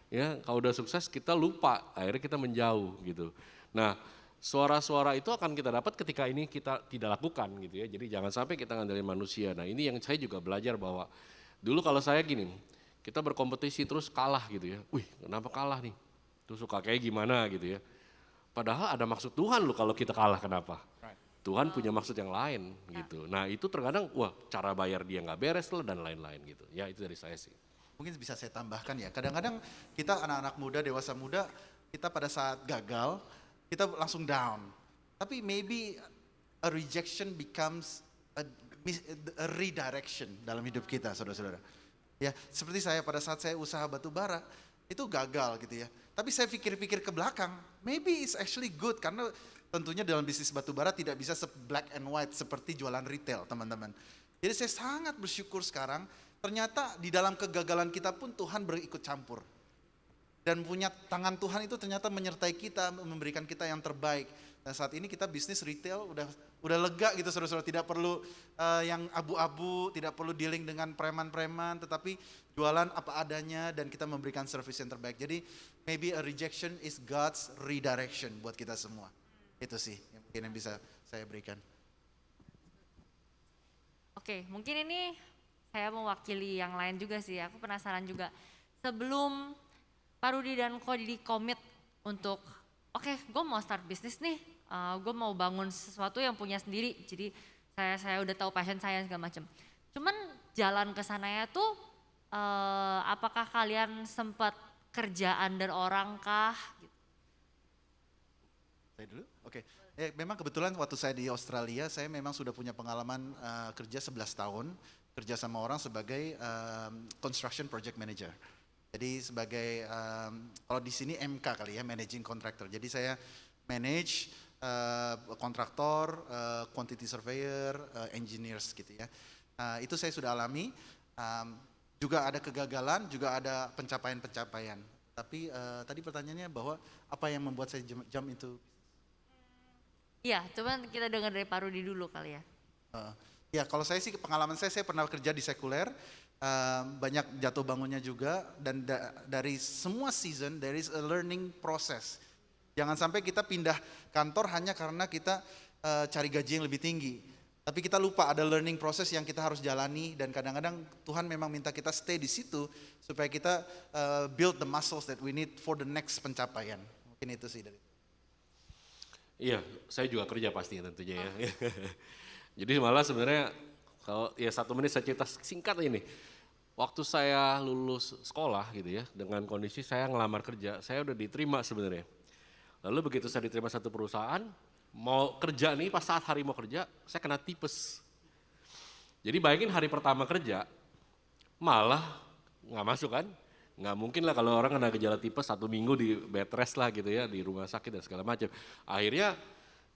Ya, kalau udah sukses kita lupa, akhirnya kita menjauh gitu. Nah, suara-suara itu akan kita dapat ketika ini kita tidak lakukan gitu ya. Jadi jangan sampai kita ngandelin manusia. Nah, ini yang saya juga belajar bahwa dulu kalau saya gini, kita berkompetisi terus kalah gitu ya. Wih, kenapa kalah nih? Tuh suka kayak gimana gitu ya. Padahal ada maksud Tuhan loh kalau kita kalah kenapa? Tuhan punya maksud yang lain gitu. Nah itu terkadang wah cara bayar dia nggak beres loh dan lain-lain gitu. Ya itu dari saya sih. Mungkin bisa saya tambahkan ya, kadang-kadang kita anak-anak muda, dewasa muda, kita pada saat gagal, kita langsung down. Tapi maybe a rejection becomes a redirection dalam hidup kita saudara-saudara. Ya seperti saya pada saat saya usaha batu bara, itu gagal gitu ya. Tapi saya pikir-pikir ke belakang, maybe it's actually good karena tentunya dalam bisnis batu bara tidak bisa black and white seperti jualan retail teman-teman. Jadi saya sangat bersyukur sekarang, ternyata di dalam kegagalan kita pun Tuhan berikut campur. Dan punya tangan Tuhan itu ternyata menyertai kita, memberikan kita yang terbaik. Dan saat ini kita bisnis retail udah lega gitu saudara-saudara, tidak perlu yang abu-abu, tidak perlu dealing dengan preman-preman, tetapi jualan apa adanya dan kita memberikan service yang terbaik. Jadi maybe a rejection is God's redirection buat kita semua. Itu sih yang mungkin yang bisa saya berikan. Oke, mungkin ini saya mewakili yang lain juga sih. Aku penasaran juga. Sebelum Pak Rudi dan Kodi komit untuk, oke, gue mau start bisnis nih. Gue mau bangun sesuatu yang punya sendiri. Jadi saya udah tahu passion saya segala macam. Cuman jalan ke sananya tuh, apakah kalian sempat kerja under orang kah? Saya dulu? Oke. Memang kebetulan waktu saya di Australia, saya memang sudah punya pengalaman kerja 11 tahun, kerja sama orang sebagai construction project manager. Jadi sebagai, kalau di sini MK kali ya, managing contractor. Jadi saya manage kontraktor, quantity surveyor, engineers gitu ya. Itu saya sudah alami, juga ada kegagalan, juga ada pencapaian-pencapaian. Tapi tadi pertanyaannya bahwa apa yang membuat saya jump itu? Iya, cuman kita dengar dari Pak Rudi dulu kali ya. Ya kalau saya sih pengalaman saya pernah kerja di sekuler, banyak jatuh bangunnya juga dan dari semua season there is a learning process. Jangan sampai kita pindah kantor hanya karena kita cari gaji yang lebih tinggi. Tapi kita lupa ada learning process yang kita harus jalani dan kadang-kadang Tuhan memang minta kita stay di situ supaya kita build the muscles that we need for the next pencapaian. Mungkin itu sih dari. Iya, saya juga kerja pasti tentunya ya. Jadi malah sebenarnya kalau ya 1 menit saya cerita singkat ini. Waktu saya lulus sekolah gitu ya, dengan kondisi saya ngelamar kerja, saya udah diterima sebenarnya. Lalu begitu saya diterima satu perusahaan, mau kerja nih pas saat hari mau kerja, saya kena tipes. Jadi bayangin hari pertama kerja, malah nggak masuk kan? Nggak mungkin lah kalau orang kena gejala tipes 1 minggu di bed rest lah gitu ya, di rumah sakit dan segala macam. Akhirnya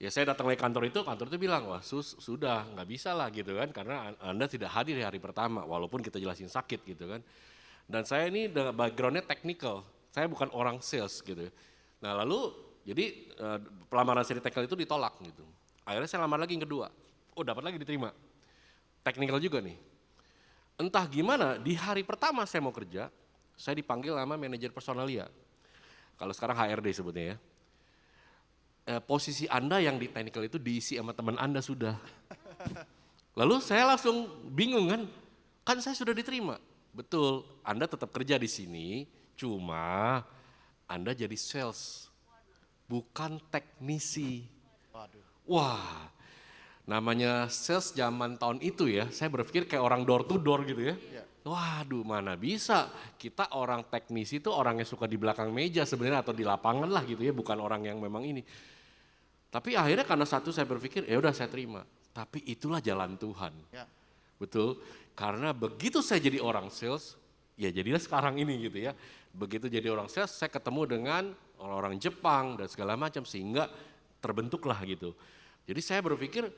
ya saya datang ke kantor itu bilang, wah sudah nggak bisa lah gitu kan, karena Anda tidak hadir di hari pertama, walaupun kita jelasin sakit gitu kan. Dan saya ini backgroundnya technical, saya bukan orang sales gitu. Nah lalu jadi pelamaran saya di technical itu ditolak gitu. Akhirnya saya lamar lagi yang kedua, dapat lagi diterima. Technical juga nih. Entah gimana di hari pertama saya mau kerja, saya dipanggil sama manajer personalia. Kalau sekarang HRD sebutnya ya. Posisi Anda yang di technical itu diisi sama teman Anda sudah. Lalu saya langsung bingung kan saya sudah diterima. Betul, Anda tetap kerja di sini, cuma Anda jadi sales, bukan teknisi. Wah, namanya sales zaman tahun itu ya, saya berpikir kayak orang door to door gitu ya. Waduh, mana bisa, kita orang teknisi itu orang yang suka di belakang meja sebenarnya atau di lapangan lah gitu ya, bukan orang yang memang ini. Tapi akhirnya karena satu saya berpikir, ya udah saya terima. Tapi itulah jalan Tuhan. Ya. Betul, karena begitu saya jadi orang sales, ya jadilah sekarang ini gitu ya. Begitu jadi orang sales, saya ketemu dengan orang-orang Jepang dan segala macam sehingga terbentuklah gitu. Jadi saya berpikir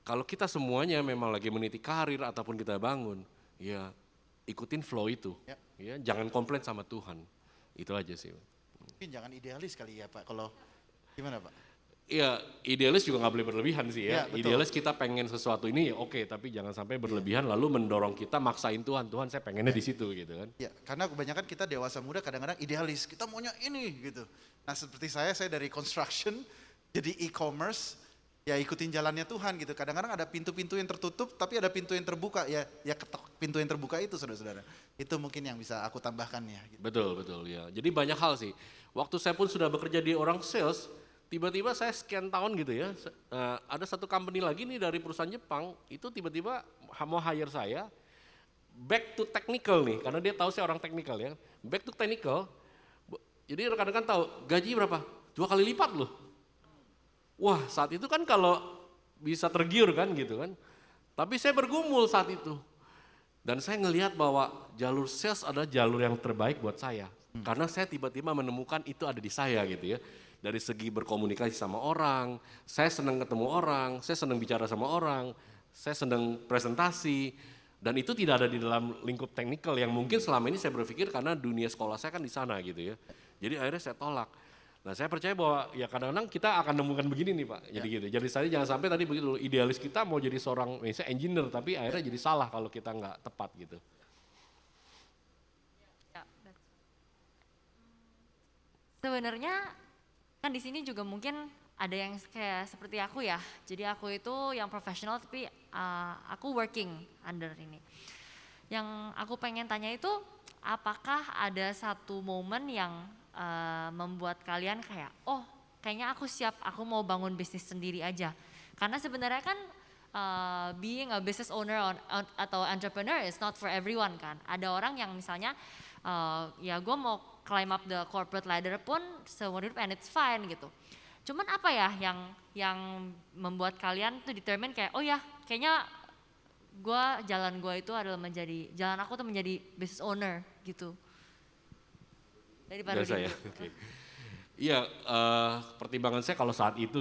kalau kita semuanya memang lagi meniti karir ataupun kita bangun, ya ikutin flow itu. Ya, jangan komplain sama Tuhan. Itu aja sih. Mungkin jangan idealis kali ya Pak, kalau gimana Pak? Iya, idealis juga nggak boleh berlebihan sih ya. Ya, betul. Idealis kita pengen sesuatu ini ya oke, tapi jangan sampai berlebihan lalu mendorong kita maksain Tuhan saya pengennya di situ gitu kan. Ya, karena kebanyakan kita dewasa muda kadang-kadang idealis, kita maunya ini gitu. Nah seperti saya dari construction jadi e-commerce, ya ikutin jalannya Tuhan gitu. Kadang-kadang ada pintu-pintu yang tertutup, tapi ada pintu yang terbuka, ya ketok pintu yang terbuka itu saudara-saudara. Itu mungkin yang bisa aku tambahkan ya. Gitu. Betul ya. Jadi banyak hal sih. Waktu saya pun sudah bekerja di orang sales, tiba-tiba saya sekian tahun gitu ya, ada satu company lagi nih dari perusahaan Jepang, itu tiba-tiba mau hire saya, back to technical nih, karena dia tahu saya orang technical ya, back to technical, jadi rekan-rekan tahu gaji berapa? 2 kali lipat loh. Wah saat itu kan kalau bisa tergiur kan gitu kan, tapi saya bergumul saat itu. Dan saya ngelihat bahwa jalur sales adalah jalur yang terbaik buat saya, karena saya tiba-tiba menemukan itu ada di saya gitu ya. Dari segi berkomunikasi sama orang, saya senang ketemu orang, saya senang bicara sama orang, saya senang presentasi, dan itu tidak ada di dalam lingkup teknikal yang mungkin selama ini saya berpikir karena dunia sekolah saya kan di sana gitu ya. Jadi akhirnya saya tolak. Nah saya percaya bahwa ya kadang-kadang kita akan nemukan begini nih Pak, jadi gitu. Jadi saya jangan sampai tadi begitu, idealis kita mau jadi seorang misalnya engineer, tapi akhirnya jadi salah kalau kita nggak tepat gitu. Sebenarnya kan di sini juga mungkin ada yang kayak seperti aku ya. Jadi aku itu yang profesional tapi aku working under ini. Yang aku pengen tanya itu apakah ada satu momen yang membuat kalian kayak kayaknya aku siap, aku mau bangun bisnis sendiri aja. Karena sebenarnya kan being a business owner atau entrepreneur is not for everyone kan. Ada orang yang misalnya ya gue mau climb up the corporate ladder pun seumur hidup and it's fine gitu. Cuman apa ya yang membuat kalian tuh determine kayak kayaknya jalan gue itu adalah jalan aku tuh menjadi business owner gitu. Daripada saya. Okay. Iya, pertimbangan saya kalau saat itu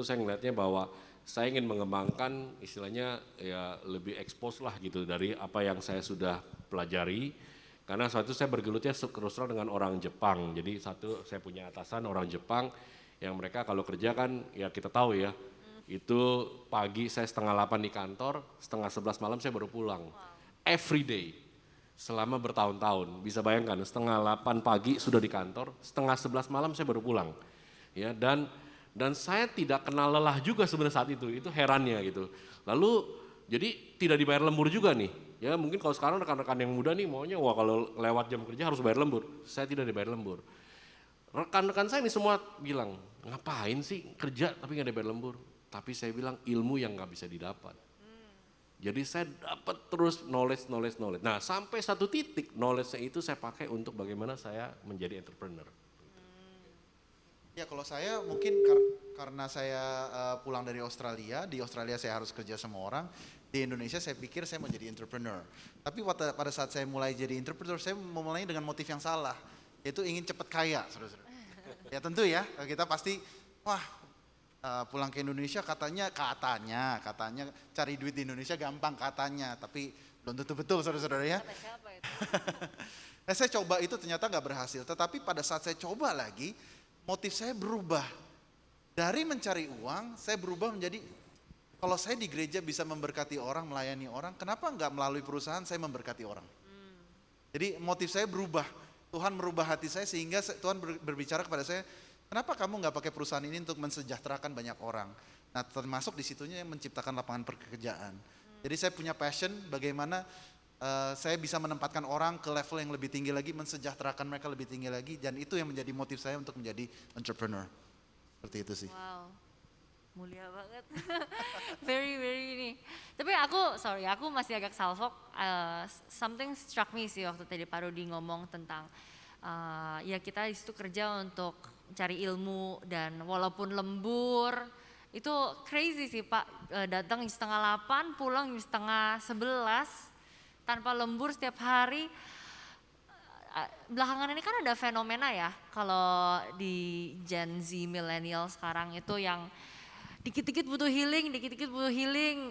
saya ngelihatnya bahwa saya ingin mengembangkan istilahnya ya lebih expose lah gitu dari apa yang saya sudah pelajari. Karena saat itu saya bergelutnya terus terang dengan orang Jepang. Jadi saya punya atasan orang Jepang yang mereka kalau kerja kan ya kita tahu ya. Itu pagi saya 7:30 di kantor, 10:30 malam saya baru pulang. Every day. selama bertahun-tahun. Bisa bayangkan, setengah 8 pagi sudah di kantor, setengah 11 malam saya baru pulang. Ya, dan saya tidak kenal lelah juga sebenarnya saat itu herannya gitu. Lalu jadi tidak dibayar lembur juga nih. Ya mungkin kalau sekarang rekan-rekan yang muda nih maunya wah kalau lewat jam kerja harus bayar lembur. Saya tidak dibayar lembur. Rekan-rekan saya ini semua bilang, ngapain sih kerja tapi nggak dibayar lembur? Tapi saya bilang ilmu yang nggak bisa didapat. Jadi saya dapat terus knowledge. Nah sampai satu titik knowledge-nya itu saya pakai untuk bagaimana saya menjadi entrepreneur. Ya kalau saya mungkin karena saya pulang dari Australia, di Australia saya harus kerja sama orang, di Indonesia saya pikir saya mau jadi entrepreneur. Tapi pada saat saya mulai jadi entrepreneur, saya memulainya dengan motif yang salah, yaitu ingin cepat kaya, saudara-saudara. Ya tentu ya, kita pasti, pulang ke Indonesia katanya cari duit di Indonesia gampang katanya, tapi belum tentu betul saudara-saudara ya. Nah, saya coba itu ternyata nggak berhasil, tetapi pada saat saya coba lagi, motif saya berubah. Dari mencari uang, saya berubah menjadi, kalau saya di gereja bisa memberkati orang, melayani orang, kenapa nggak melalui perusahaan saya memberkati orang? Jadi motif saya berubah, Tuhan merubah hati saya sehingga Tuhan berbicara kepada saya, kenapa kamu nggak pakai perusahaan ini untuk mensejahterakan banyak orang? Nah termasuk di situnya yang menciptakan lapangan pekerjaan. Jadi saya punya passion bagaimana saya bisa menempatkan orang ke level yang lebih tinggi lagi, mensejahterakan mereka lebih tinggi lagi, dan itu yang menjadi motif saya untuk menjadi entrepreneur. Seperti itu sih. Wow, mulia banget. very ini. Tapi aku masih agak salfok. Something struck me sih waktu tadi Pak Rudi ngomong tentang ya kita di situ kerja untuk cari ilmu dan walaupun lembur itu crazy sih Pak. Datang setengah 8, pulang setengah 11 tanpa lembur setiap hari. Belakangan ini kan ada fenomena ya kalau di Gen Z milenial sekarang itu yang dikit-dikit butuh healing,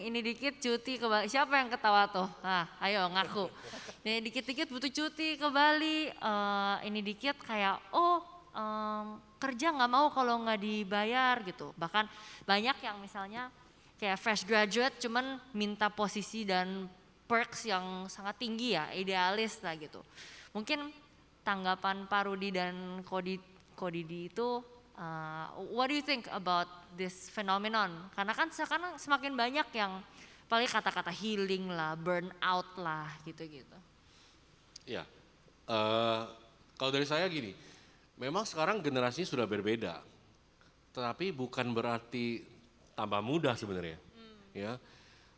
ini dikit cuti ke Bali. Siapa yang ketawa tuh? Nah, ayo ngaku. Nih dikit-dikit butuh cuti ke Bali, ini dikit kayak kerja nggak mau kalau nggak dibayar gitu. Bahkan banyak yang misalnya kayak fresh graduate cuman minta posisi dan perks yang sangat tinggi ya, idealis lah gitu. Mungkin tanggapan Pak Rudi dan Kodidi itu, what do you think about this phenomenon? Karena kan sekarang semakin banyak yang paling kata-kata healing lah, burnout lah gitu-gitu. Ya, kalau dari saya gini, memang sekarang generasinya sudah berbeda, tetapi bukan berarti tambah mudah sebenarnya. Ya,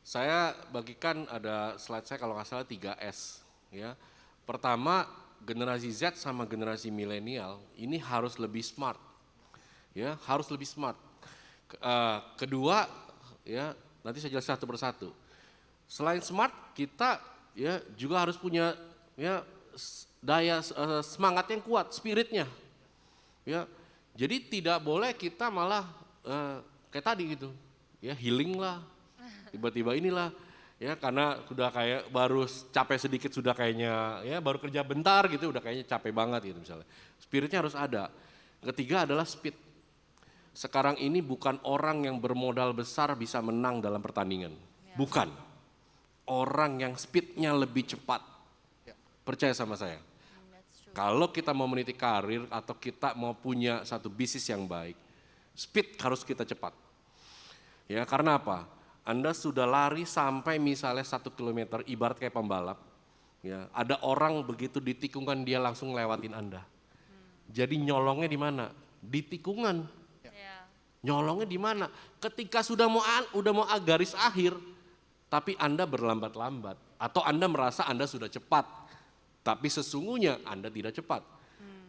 saya bagikan ada slide saya kalau nggak salah 3S. Ya, pertama generasi Z sama generasi milenial ini harus lebih smart, ya harus lebih smart. Kedua, ya nanti saya jelaskan satu persatu. Selain smart, kita ya juga harus punya ya daya semangat yang kuat, spiritnya. Ya, jadi tidak boleh kita malah kayak tadi gitu, ya healing lah, tiba-tiba inilah. Ya karena sudah kayak baru capek sedikit sudah kayaknya ya baru kerja bentar gitu udah kayaknya capek banget gitu misalnya. Spiritnya harus ada. Ketiga adalah speed. Sekarang ini bukan orang yang bermodal besar bisa menang dalam pertandingan. Bukan. Orang yang speednya lebih cepat. Percaya sama saya. Kalau kita mau meniti karir atau kita mau punya satu bisnis yang baik, speed harus kita cepat. Ya karena apa? Anda sudah lari sampai misalnya 1 kilometer, ibarat kayak pembalap. Ya, ada orang begitu di tikungan dia langsung lewatin Anda. Jadi nyolongnya di mana? Di tikungan. Nyolongnya di mana? Ketika sudah mau garis akhir, tapi Anda berlambat-lambat atau Anda merasa Anda sudah cepat, tapi sesungguhnya Anda tidak cepat.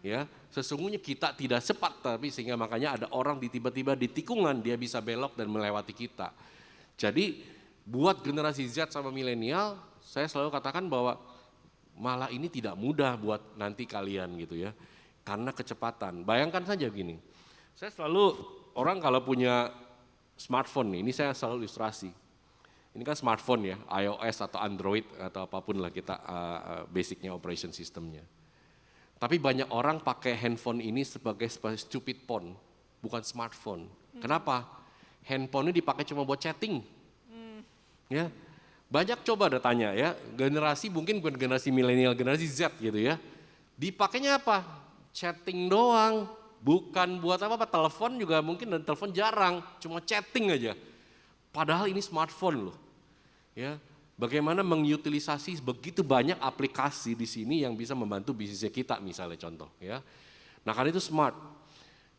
Ya, sesungguhnya kita tidak cepat, tapi sehingga makanya ada orang tiba-tiba di tikungan dia bisa belok dan melewati kita. Jadi buat generasi Z sama milenial, saya selalu katakan bahwa malah ini tidak mudah buat nanti kalian gitu ya. Karena kecepatan. Bayangkan saja gini, saya selalu orang kalau punya smartphone nih, ini saya selalu ilustrasi. Ini kan smartphone ya, iOS atau Android atau apapun lah kita basicnya operation systemnya. Tapi banyak orang pakai handphone ini sebagai stupid phone, bukan smartphone. Kenapa? Handphone ini dipakai cuma buat chatting, ya Banyak coba ada tanya ya, generasi mungkin bukan generasi milenial, generasi Z gitu ya. Dipakainya apa? Chatting doang, bukan buat apa-apa, telepon juga mungkin dan telepon jarang, cuma chatting aja. Padahal ini smartphone loh. Ya, bagaimana mengutilisasi begitu banyak aplikasi di sini yang bisa membantu bisnisnya kita misalnya contoh ya. Nah karena itu smart.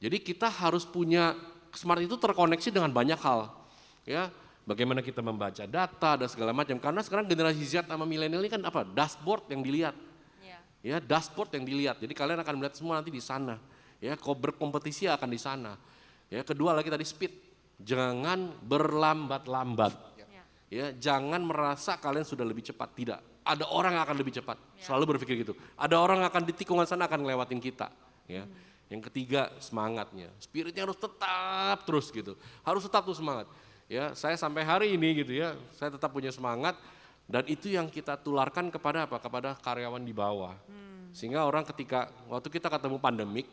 Jadi kita harus punya, smart itu terkoneksi dengan banyak hal. Ya, bagaimana kita membaca data dan segala macam. Karena sekarang generasi Z sama milenial ini kan apa? Dashboard yang dilihat. Ya, dashboard yang dilihat. Jadi kalian akan melihat semua nanti di sana. Ya, berkompetisi akan di sana. Ya, kedua lagi tadi speed. Jangan berlambat-lambat. Ya, jangan merasa kalian sudah lebih cepat. Tidak. Ada orang yang akan lebih cepat. Selalu berpikir gitu. Ada orang yang akan di tikungan sana akan ngelewatin kita. Ya. Yang ketiga semangatnya. Spiritnya harus tetap terus gitu. Harus tetap tuh semangat. Ya, saya sampai hari ini gitu ya, saya tetap punya semangat dan itu yang kita tularkan kepada apa? Kepada karyawan di bawah. Sehingga orang ketika waktu kita ketemu pandemik,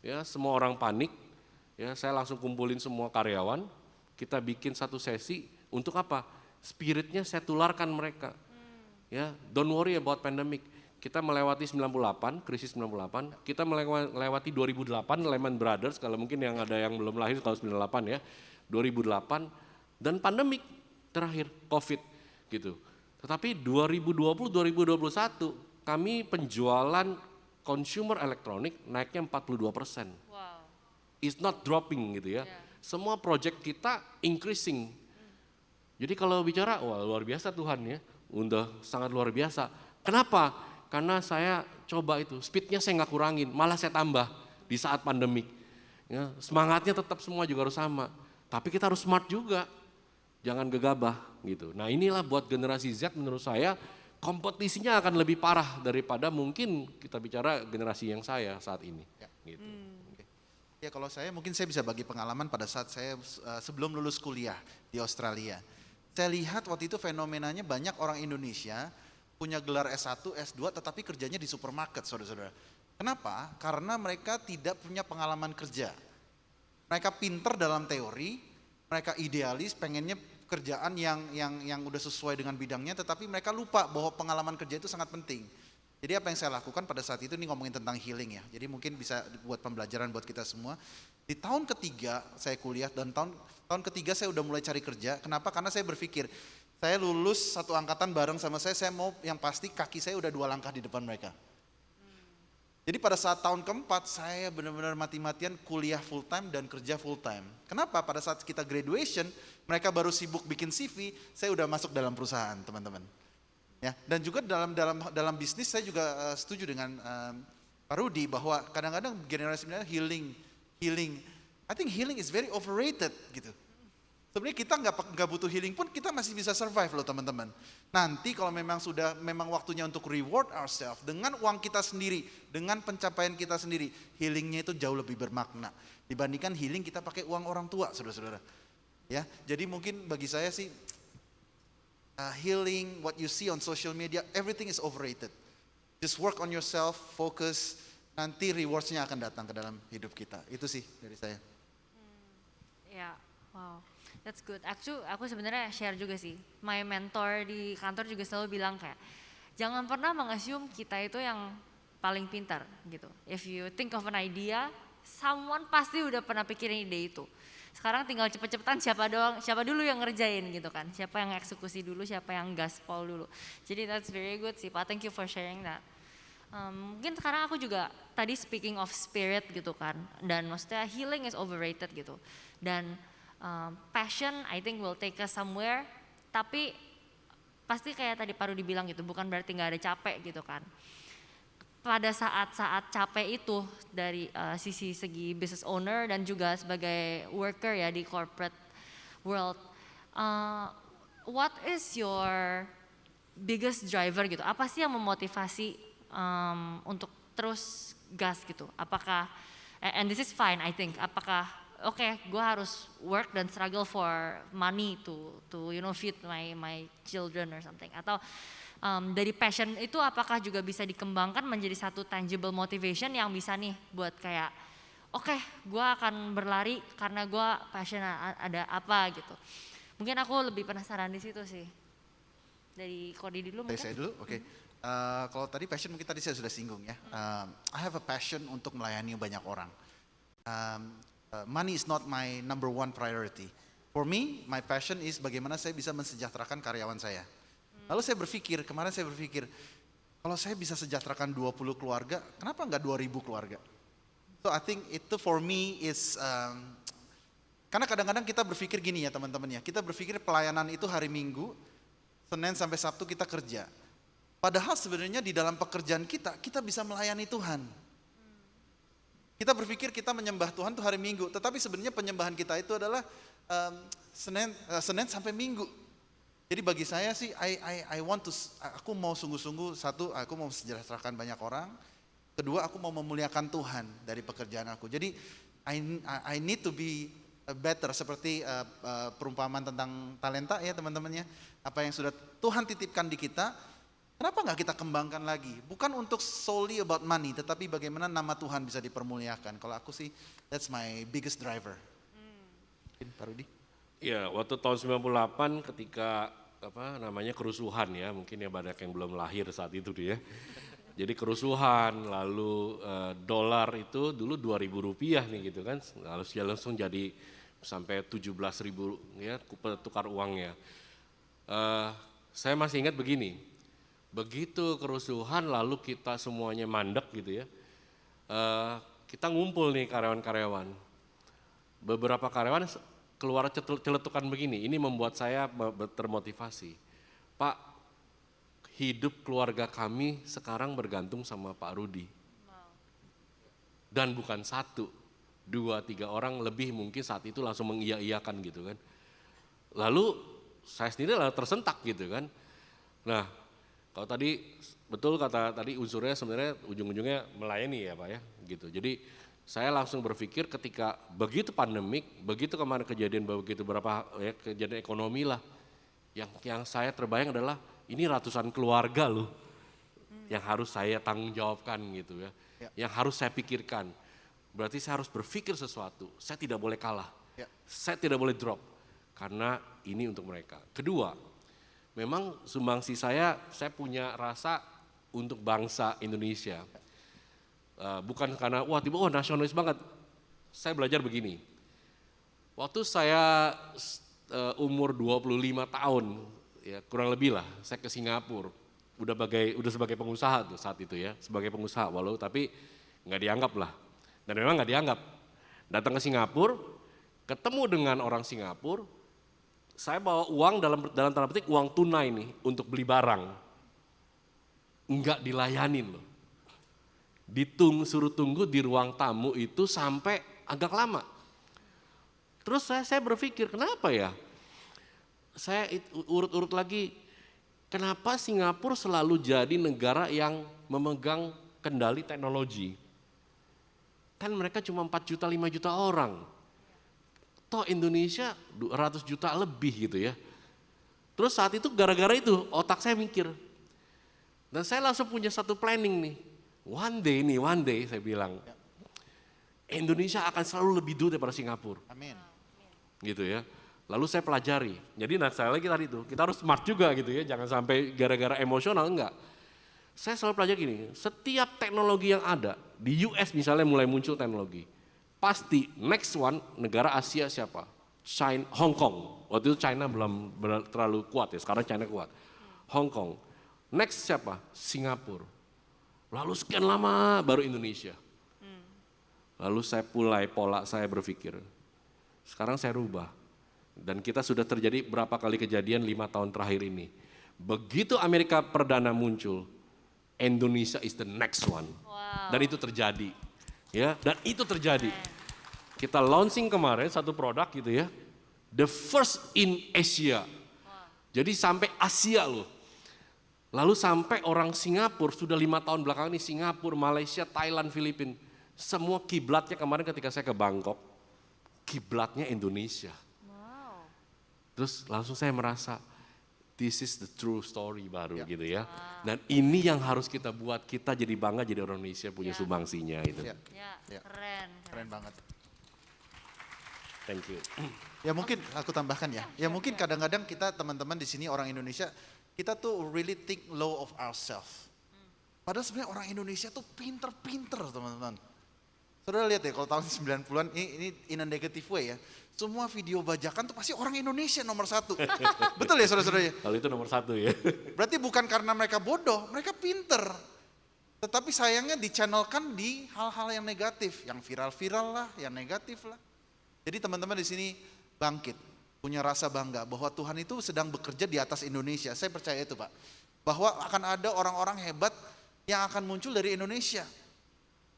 ya semua orang panik, ya saya langsung kumpulin semua karyawan, kita bikin satu sesi untuk apa? Spiritnya saya tularkan mereka. Ya, don't worry about pandemic. Kita melewati 98, krisis 98, kita melewati 2008 Lehman Brothers, kalau mungkin yang ada yang belum lahir tahun 98 ya, 2008 dan pandemik terakhir COVID gitu. Tetapi 2020-2021 kami penjualan consumer elektronik naiknya 42%. Wow. It's not dropping gitu ya. Semua project kita increasing. Jadi kalau bicara wah luar biasa Tuhan ya, udah sangat luar biasa. Kenapa? Karena saya coba itu, speednya saya nggak kurangin, malah saya tambah di saat pandemik. Ya, semangatnya tetap semua juga harus sama, tapi kita harus smart juga, jangan gegabah gitu. Nah inilah buat generasi Z menurut saya kompetisinya akan lebih parah daripada mungkin kita bicara generasi yang saya saat ini. Ya. Gitu. Oke. Ya kalau saya mungkin saya bisa bagi pengalaman pada saat saya sebelum lulus kuliah di Australia. Saya lihat waktu itu fenomenanya banyak orang Indonesia punya gelar S1, S2 tetapi kerjanya di supermarket saudara-saudara. Kenapa? Karena mereka tidak punya pengalaman kerja. Mereka pinter dalam teori, mereka idealis, pengennya kerjaan yang udah sesuai dengan bidangnya, tetapi mereka lupa bahwa pengalaman kerja itu sangat penting. Jadi apa yang saya lakukan pada saat itu, ini ngomongin tentang healing ya, jadi mungkin bisa buat pembelajaran buat kita semua. Di tahun ketiga saya kuliah dan tahun ketiga saya udah mulai cari kerja. Kenapa? Karena saya berpikir, saya lulus satu angkatan bareng sama saya mau yang pasti kaki saya udah 2 langkah di depan mereka. Jadi pada saat tahun keempat saya benar-benar mati-matian kuliah full time dan kerja full time. Kenapa? Pada saat kita graduation, mereka baru sibuk bikin CV, saya udah masuk dalam perusahaan teman-teman. Ya, dan juga dalam bisnis saya juga setuju dengan Pak Rudi bahwa kadang-kadang generasi milenial healing. I think healing is very overrated gitu. Sebenarnya kita nggak butuh healing pun kita masih bisa survive loh teman-teman. Nanti kalau memang waktunya untuk reward ourselves dengan uang kita sendiri, dengan pencapaian kita sendiri, healingnya itu jauh lebih bermakna dibandingkan healing kita pakai uang orang tua, saudara-saudara. Ya, jadi mungkin bagi saya sih healing, what you see on social media, everything is overrated. Just work on yourself, focus, nanti rewards-nya akan datang ke dalam hidup kita. Itu sih dari saya. Ya, wow. That's good. Aku sebenarnya share juga sih. My mentor di kantor juga selalu bilang kayak, jangan pernah mengassume kita itu yang paling pintar gitu. If you think of an idea, someone pasti udah pernah pikirin ide itu. Sekarang tinggal cepet-cepetan siapa dulu yang ngerjain gitu kan. Siapa yang eksekusi dulu, siapa yang gaspol dulu. Jadi that's very good sih Pak. Thank you for sharing that. Mungkin sekarang aku juga tadi speaking of spirit gitu kan. Dan maksudnya healing is overrated gitu. Dan passion I think will take us somewhere, tapi pasti kayak tadi Pak Rudi bilang gitu, bukan berarti nggak ada capek gitu kan. Pada saat-saat capek itu dari sisi segi business owner dan juga sebagai worker ya di corporate world, what is your biggest driver gitu? Apa sih yang memotivasi untuk terus gas gitu? Apakah, and this is fine I think, apakah oke, gue harus work dan struggle for money to you know feed my children or something, atau dari passion itu apakah juga bisa dikembangkan menjadi satu tangible motivation yang bisa nih buat kayak oke, gue akan berlari karena gue passion ada apa gitu. Mungkin aku lebih penasaran di situ sih. dari Kodi dulu Dari mungkin. saya dulu, oke. Kalau tadi passion mungkin tadi saya sudah singgung ya. I have a passion untuk melayani banyak orang. Money is not my number one priority. For me, my passion is bagaimana saya bisa mensejahterakan karyawan saya. Lalu kemarin saya berpikir, kalau saya bisa sejahterakan 20 keluarga, kenapa enggak 2000 keluarga? So I think itu for me is, karena kadang-kadang kita berpikir gini ya teman-teman ya, kita berpikir pelayanan itu hari Minggu, Senin sampai Sabtu kita kerja. Padahal sebenarnya di dalam pekerjaan kita bisa melayani Tuhan. Kita berpikir kita menyembah Tuhan tuh hari Minggu, tetapi sebenarnya penyembahan kita itu adalah Senin sampai Minggu. Jadi bagi saya sih, aku mau sungguh-sungguh, satu, aku mau mensejahterakan banyak orang. Kedua, aku mau memuliakan Tuhan dari pekerjaan aku. Jadi I need to be better, seperti perumpamaan tentang talenta ya teman-teman ya. Apa yang sudah Tuhan titipkan di kita, kenapa nggak kita kembangkan lagi? Bukan untuk solely about money, tetapi bagaimana nama Tuhan bisa dipermuliakan. Kalau aku sih, that's my biggest driver. Pak Rudi? Ya, waktu tahun 98 ketika kerusuhan ya, mungkin ya banyak yang belum lahir saat itu dia. Jadi kerusuhan, lalu dolar itu dulu 2.000 rupiah nih gitu kan, lalu langsung jadi sampai 17.000 ya tukar uangnya. Saya masih ingat begini, begitu kerusuhan lalu kita semuanya mandek gitu ya, kita ngumpul nih karyawan-karyawan. Beberapa karyawan keluar celetukan begini, ini membuat saya termotivasi. Pak, hidup keluarga kami sekarang bergantung sama Pak Rudi. Dan bukan 1, 2, 3 orang lebih mungkin saat itu langsung mengiya-iyakan gitu kan. Lalu saya sendiri lalu tersentak gitu kan. Nah, kalau tadi betul kata tadi unsurnya sebenarnya ujung-ujungnya melayani ya Pak ya gitu. Jadi saya langsung berpikir ketika begitu pandemik, begitu kemarin kejadian begitu berapa ya, kejadian ekonomi lah. Yang saya terbayang adalah ini ratusan keluarga loh yang harus saya tanggung jawabkan gitu ya. Yang harus saya pikirkan. Berarti saya harus berpikir sesuatu. Saya tidak boleh kalah. Saya tidak boleh drop. Karena ini untuk mereka. Kedua, memang sumbangsi saya punya rasa untuk bangsa Indonesia. Bukan karena nasionalis banget. Saya belajar begini. Waktu saya umur 25 tahun, ya kurang lebih lah, saya ke Singapura. Udah sebagai pengusaha tuh saat itu ya, sebagai pengusaha tapi nggak dianggap lah. Dan memang nggak dianggap. Datang ke Singapura, ketemu dengan orang Singapura, saya bawa uang dalam tanda petik uang tunai nih untuk beli barang. Nggak dilayanin loh. Suruh tunggu di ruang tamu itu sampai agak lama. Terus saya berpikir kenapa ya? Saya urut-urut lagi, kenapa Singapura selalu jadi negara yang memegang kendali teknologi? Kan mereka cuma 4 juta, 5 juta orang. Toh Indonesia 200 juta lebih gitu ya. Terus saat itu gara-gara itu otak saya mikir. Dan saya langsung punya satu planning nih. One day saya bilang, Indonesia akan selalu lebih dulu daripada Singapura. Amin. Gitu ya. Lalu saya pelajari. Jadi saya lagi tadi itu, kita harus smart juga gitu ya, jangan sampai gara-gara emosional, enggak. Saya selalu pelajari gini, setiap teknologi yang ada, di US misalnya mulai muncul teknologi, pasti next one negara Asia siapa? China, Hong Kong. Waktu itu China belum terlalu kuat ya, sekarang China kuat. Hong Kong. Next siapa? Singapura. Lalu sekian lama baru Indonesia. Lalu saya pola saya berpikir, sekarang saya rubah. Dan kita sudah terjadi berapa kali kejadian 5 tahun terakhir ini. Begitu Amerika Perdana muncul, Indonesia is the next one. Wow. Dan itu terjadi. Ya, dan itu terjadi. Kita launching kemarin satu produk gitu ya. The first in Asia. Jadi sampai Asia loh. Lalu sampai orang Singapura sudah 5 tahun belakangan ini, Singapura, Malaysia, Thailand, Filipina. Semua kiblatnya kemarin ketika saya ke Bangkok, kiblatnya Indonesia. Wow. Terus langsung saya merasa, this is the true story baru gitu ya. Dan ini yang harus kita buat, kita jadi bangga jadi orang Indonesia punya sumbangsinya itu. Ya. Ya, keren. Keren banget. Thank you. Ya mungkin aku tambahkan ya. Ya mungkin kadang-kadang kita teman-teman di sini orang Indonesia kita tuh really think low of ourselves. Padahal sebenarnya orang Indonesia tuh pinter-pinter teman-teman. Saudara lihat ya kalau tahun 90-an ini in a negative way ya. Semua video bajakan tuh pasti orang Indonesia nomor 1. Betul ya saudara-saudara ya? Kalau itu nomor 1 ya. Berarti bukan karena mereka bodoh, mereka pinter. Tetapi sayangnya di-channelkan di hal-hal yang negatif, yang viral-viral lah, yang negatif lah. Jadi teman-teman di sini bangkit, punya rasa bangga bahwa Tuhan itu sedang bekerja di atas Indonesia. Saya percaya itu Pak. Bahwa akan ada orang-orang hebat yang akan muncul dari Indonesia.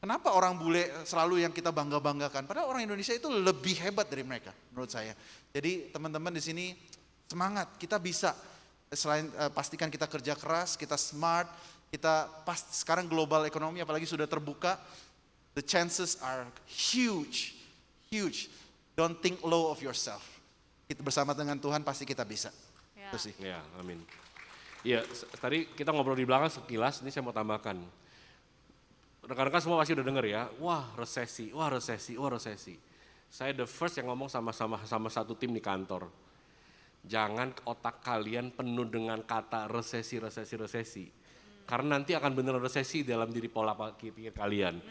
Kenapa orang bule selalu yang kita bangga-banggakan? Padahal orang Indonesia itu lebih hebat dari mereka menurut saya. Jadi teman-teman di sini semangat, kita bisa. Selain pastikan kita kerja keras, kita smart, kita sekarang global ekonomi apalagi sudah terbuka. The chances are huge, huge. Don't think low of yourself. Kita bersama dengan Tuhan pasti kita bisa. Itu sih. Ya, amin. Iya, tadi kita ngobrol di belakang sekilas, ini saya mau tambahkan. Rekan-rekan semua pasti udah denger ya, wah resesi, wah resesi, wah resesi. Saya the first yang ngomong sama satu tim di kantor. Jangan otak kalian penuh dengan kata resesi, resesi, resesi. Karena nanti akan beneran resesi dalam diri pola pikir kalian.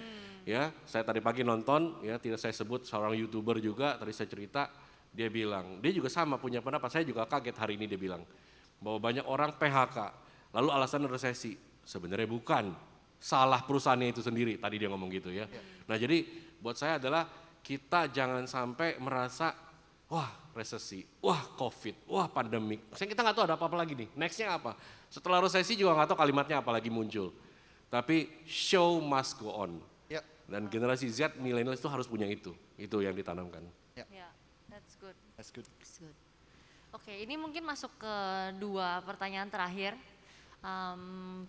Ya, saya tadi pagi nonton, ya tidak saya sebut seorang YouTuber juga, tadi saya cerita, dia bilang, dia juga sama punya pendapat, saya juga kaget hari ini dia bilang. Bahwa banyak orang PHK, lalu alasan resesi. Sebenarnya bukan, salah perusahaannya itu sendiri, tadi dia ngomong gitu ya. Nah jadi buat saya adalah kita jangan sampai merasa, wah resesi, wah COVID, wah pandemik. Saya kita nggak tahu ada apa-apa lagi nih, nextnya apa. Setelah resesi juga nggak tahu kalimatnya apa lagi muncul. Tapi show must go on. Dan generasi Z, milenial itu harus punya itu yang ditanamkan. Ya, that's good. That's good. That's good. Oke, ini mungkin masuk ke 2 pertanyaan terakhir.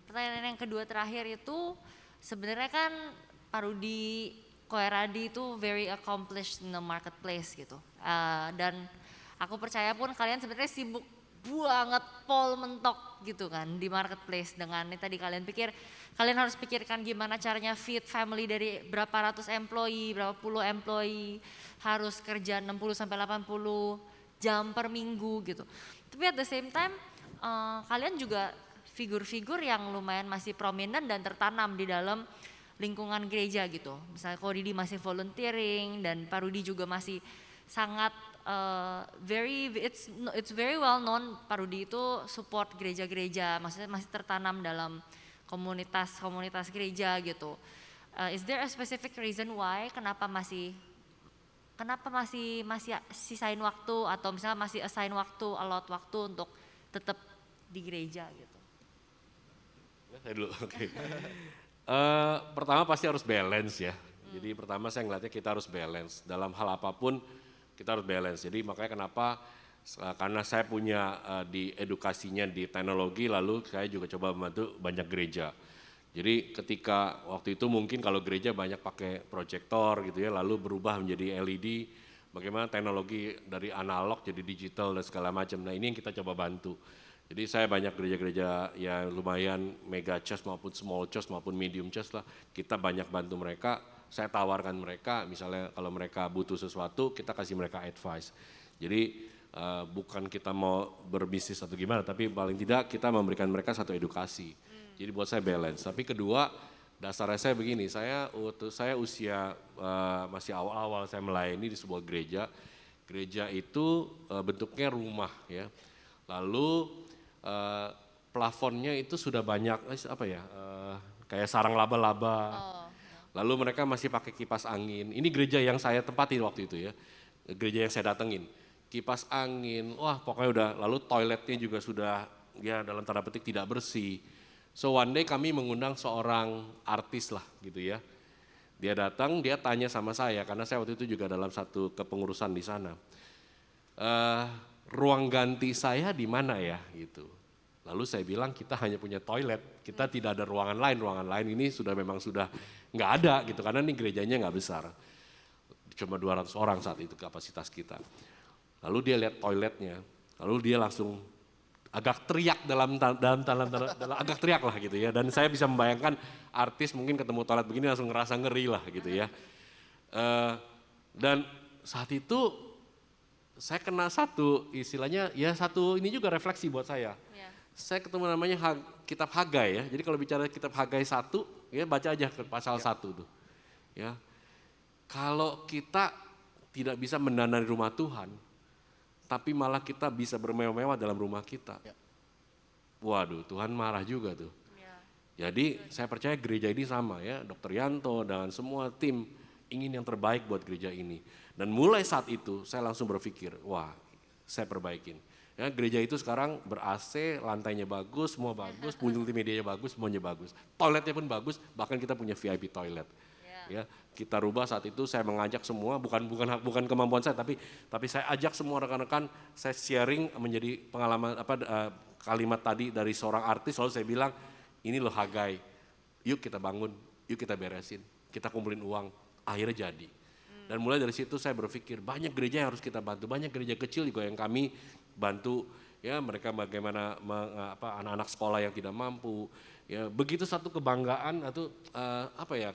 Pertanyaan yang kedua terakhir itu sebenarnya kan Pak Rudi Koeradi itu very accomplished in the marketplace gitu. Dan aku percaya pun kalian sebenarnya sibuk banget pol mentok gitu kan di marketplace dengan ini tadi kalian harus pikirkan gimana caranya feed family dari berapa ratus employee, berapa puluh employee, harus kerja 60 sampai 80 jam per minggu gitu. Tapi at the same time kalian juga figur-figur yang lumayan masih prominent dan tertanam di dalam lingkungan gereja gitu. Misalnya Ko Didi masih volunteering dan Pak Rudi juga masih sangat it's very well known. Pak Rudi itu support gereja-gereja, maksudnya masih tertanam dalam komunitas gereja gitu. Is there a specific reason why kenapa masih sisain waktu atau misalnya masih assign waktu, allot waktu untuk tetap di gereja gitu? Saya dulu, oke. Pertama pasti harus balance ya. Jadi pertama saya ngeliatnya kita harus balance. Dalam hal apapun kita harus balance. Jadi makanya kenapa, karena saya punya di edukasinya di teknologi, lalu saya juga coba membantu banyak gereja. Jadi ketika waktu itu mungkin kalau gereja banyak pakai proyektor gitu ya, lalu berubah menjadi LED, bagaimana teknologi dari analog jadi digital dan segala macam. Nah ini yang kita coba bantu. Jadi saya banyak gereja-gereja yang lumayan mega church maupun small church maupun medium church lah. Kita banyak bantu mereka, saya tawarkan mereka misalnya kalau mereka butuh sesuatu kita kasih mereka advice. Jadi bukan kita mau berbisnis atau gimana, tapi paling tidak kita memberikan mereka satu edukasi. Jadi buat saya balance. Tapi kedua dasarnya saya begini, saya usia masih awal-awal saya melayani di sebuah gereja. Gereja itu bentuknya rumah ya. Lalu plafonnya itu sudah banyak kayak sarang laba-laba. Lalu mereka masih pakai kipas angin. Ini gereja yang saya tempati waktu itu ya. Gereja yang saya datengin. Kipas angin, wah pokoknya udah. Lalu toiletnya juga sudah ya dalam tanda petik tidak bersih. So one day kami mengundang seorang artis lah gitu ya. Dia datang, dia tanya sama saya karena saya waktu itu juga dalam satu kepengurusan di sana. Ruang ganti saya di mana ya gitu. Lalu saya bilang kita hanya punya toilet, kita tidak ada ruangan lain ini memang sudah nggak ada gitu karena ini gerejanya nggak besar. Cuma 200 orang saat itu kapasitas kita. Lalu dia lihat toiletnya, lalu dia langsung agak teriak dalam agak teriak lah gitu ya. Dan saya bisa membayangkan artis mungkin ketemu toilet begini langsung ngerasa ngeri lah gitu ya. Dan saat itu saya kena satu istilahnya ya satu ini juga refleksi buat saya. saya ketemu namanya kitab Hagai ya. Jadi kalau bicara kitab Hagai 1, ya baca aja ke pasal 1 tuh. Ya. Kalau kita tidak bisa mendanai rumah Tuhan, tapi malah kita bisa bermewah-mewah dalam rumah kita. Waduh, Tuhan marah juga tuh. Jadi saya percaya gereja ini sama ya, Dr. Yanto dan semua tim ingin yang terbaik buat gereja ini. Dan mulai saat itu saya langsung berpikir, wah saya perbaikin. Ya, gereja itu sekarang ber-AC, lantainya bagus, semua bagus, multimedianya bagus, semuanya bagus. Toiletnya pun bagus, bahkan kita punya VIP toilet. Ya, kita rubah saat itu, saya mengajak semua, bukan kemampuan saya, tapi saya ajak semua rekan-rekan, saya sharing menjadi pengalaman kalimat tadi dari seorang artis, lalu saya bilang, ini loh Hagai, yuk kita bangun, yuk kita beresin, kita kumpulin uang, akhirnya jadi. Dan mulai dari situ saya berpikir banyak gereja yang harus kita bantu, banyak gereja kecil juga yang kami bantu, ya mereka bagaimana anak-anak sekolah yang tidak mampu, ya begitu satu kebanggaan atau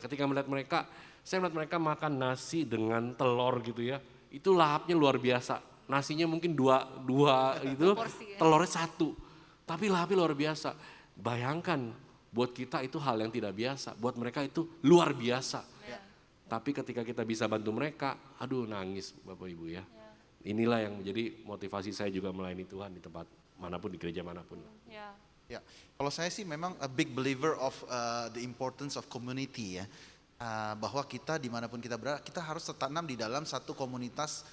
ketika melihat mereka, saya melihat mereka makan nasi dengan telur gitu ya, itu lahapnya luar biasa, nasinya mungkin dua itu, telurnya satu, tapi lahapnya luar biasa. Bayangkan buat kita itu hal yang tidak biasa, buat mereka itu luar biasa. Tapi ketika kita bisa bantu mereka, aduh nangis Bapak Ibu ya. Inilah yang menjadi motivasi saya juga melayani Tuhan di tempat manapun, di gereja manapun. Ya, kalau saya sih memang a big believer of the importance of community ya. Bahwa kita dimanapun kita berada, kita harus tertanam di dalam satu komunitas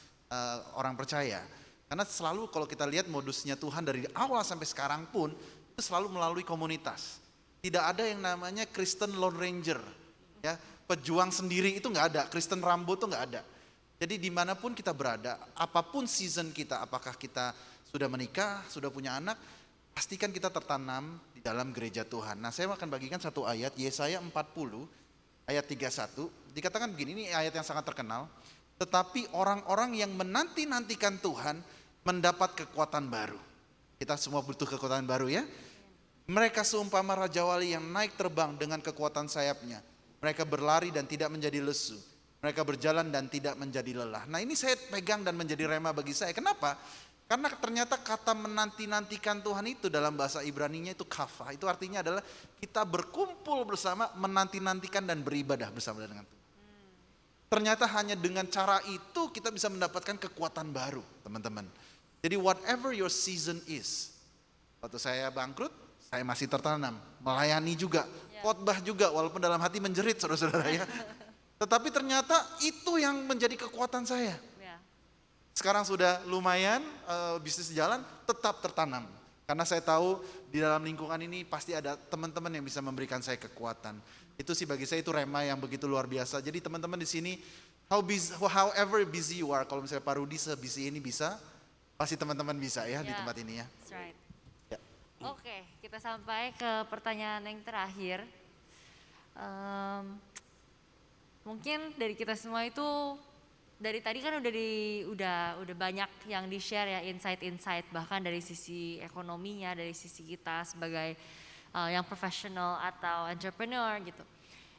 orang percaya. Karena selalu kalau kita lihat modusnya Tuhan dari awal sampai sekarang pun, itu selalu melalui komunitas. Tidak ada yang namanya Kristen Lone Ranger, ya pejuang sendiri itu nggak ada, Kristen Rambo itu nggak ada. Jadi dimanapun kita berada, apapun season kita, apakah kita sudah menikah, sudah punya anak, pastikan kita tertanam di dalam gereja Tuhan. Nah saya akan bagikan satu ayat, Yesaya 40 ayat 31, dikatakan begini, ini ayat yang sangat terkenal. Tetapi orang-orang yang menanti-nantikan Tuhan mendapat kekuatan baru. Kita semua butuh kekuatan baru ya. Mereka seumpama Raja Wali yang naik terbang dengan kekuatan sayapnya. Mereka berlari dan tidak menjadi lesu. Mereka berjalan dan tidak menjadi lelah. Nah ini saya pegang dan menjadi rema bagi saya. Kenapa? Karena ternyata kata menanti-nantikan Tuhan itu dalam bahasa Ibrani-nya itu kafah. Itu artinya adalah kita berkumpul bersama, menanti-nantikan dan beribadah bersama dengan Tuhan. Ternyata hanya dengan cara itu kita bisa mendapatkan kekuatan baru teman-teman. Jadi whatever your season is. Waktu saya bangkrut, saya masih tertanam, melayani juga, khotbah juga, walaupun dalam hati menjerit saudara-saudara ya. Tetapi ternyata itu yang menjadi kekuatan saya. Sekarang sudah lumayan bisnis jalan, tetap tertanam. Karena saya tahu di dalam lingkungan ini pasti ada teman-teman yang bisa memberikan saya kekuatan. Itu sih bagi saya itu rema yang begitu luar biasa. Jadi teman-teman di sini, however busy you are, kalau misalnya Pak Rudi sebisi ini bisa, pasti teman-teman bisa ya di tempat ini ya. That's right. Oke, kita sampai ke pertanyaan yang terakhir. Mungkin dari kita semua itu dari tadi kan udah banyak yang di share ya, insight bahkan dari sisi ekonominya, dari sisi kita sebagai yang profesional atau entrepreneur gitu.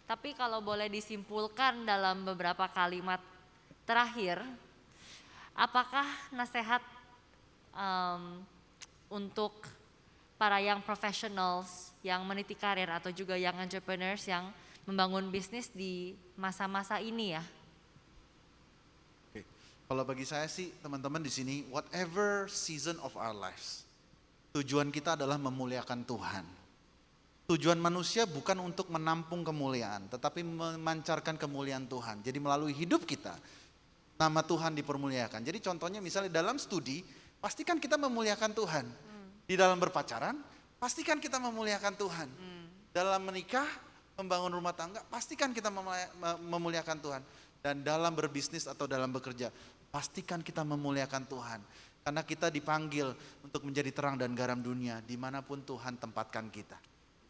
Tapi kalau boleh disimpulkan dalam beberapa kalimat terakhir, apakah nasihat untuk para yang professionals yang meniti karir atau juga yang entrepreneurs yang membangun bisnis di masa-masa ini ya? Oke. Kalau bagi saya sih teman-teman di sini, whatever season of our lives, tujuan kita adalah memuliakan Tuhan. Tujuan manusia bukan untuk menampung kemuliaan, tetapi memancarkan kemuliaan Tuhan. Jadi melalui hidup kita, nama Tuhan dipermuliakan. Jadi contohnya misalnya dalam studi, pastikan kita memuliakan Tuhan. Di dalam berpacaran, pastikan kita memuliakan Tuhan. Dalam menikah, membangun rumah tangga, pastikan kita memuliakan Tuhan. Dan dalam berbisnis atau dalam bekerja, pastikan kita memuliakan Tuhan. Karena kita dipanggil untuk menjadi terang dan garam dunia, dimanapun Tuhan tempatkan kita.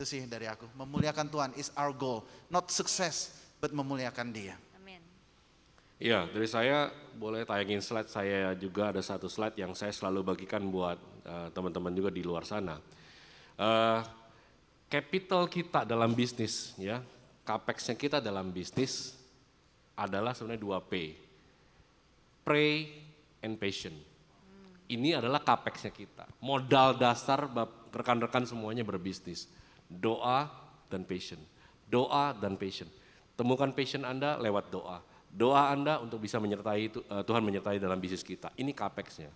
Itu sih dari aku, memuliakan Tuhan is our goal. Not success, but memuliakan Dia. Amin. Iya, dari saya boleh tayangin slide saya juga, ada satu slide yang saya selalu bagikan buat teman-teman juga di luar sana. Capital kita dalam bisnis ya, capex-nya kita dalam bisnis adalah sebenarnya 2P. Pray and patient. Ini adalah capex-nya kita. Modal dasar rekan-rekan semuanya berbisnis. Doa dan passion. Doa dan passion. Temukan passion Anda lewat doa. Doa Anda untuk bisa menyertai Tuhan menyertai dalam bisnis kita. Ini capex-nya.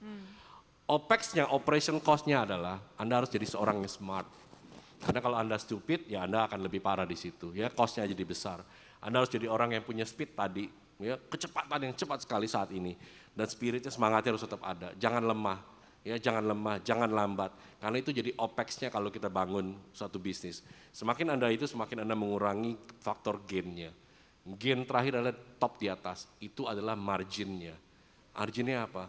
OPEX-nya, operation cost-nya adalah Anda harus jadi seorang yang smart. Karena kalau Anda stupid, ya Anda akan lebih parah di situ. Ya, cost-nya jadi besar. Anda harus jadi orang yang punya speed tadi, ya, kecepatan yang cepat sekali saat ini. Dan spiritnya, semangatnya harus tetap ada. Jangan lemah, ya, jangan lemah, jangan lambat. Karena itu jadi OPEX-nya kalau kita bangun suatu bisnis. Semakin Anda itu, semakin Anda mengurangi faktor gain-nya. Gain terakhir adalah top di atas, itu adalah margin-nya. Margin-nya apa?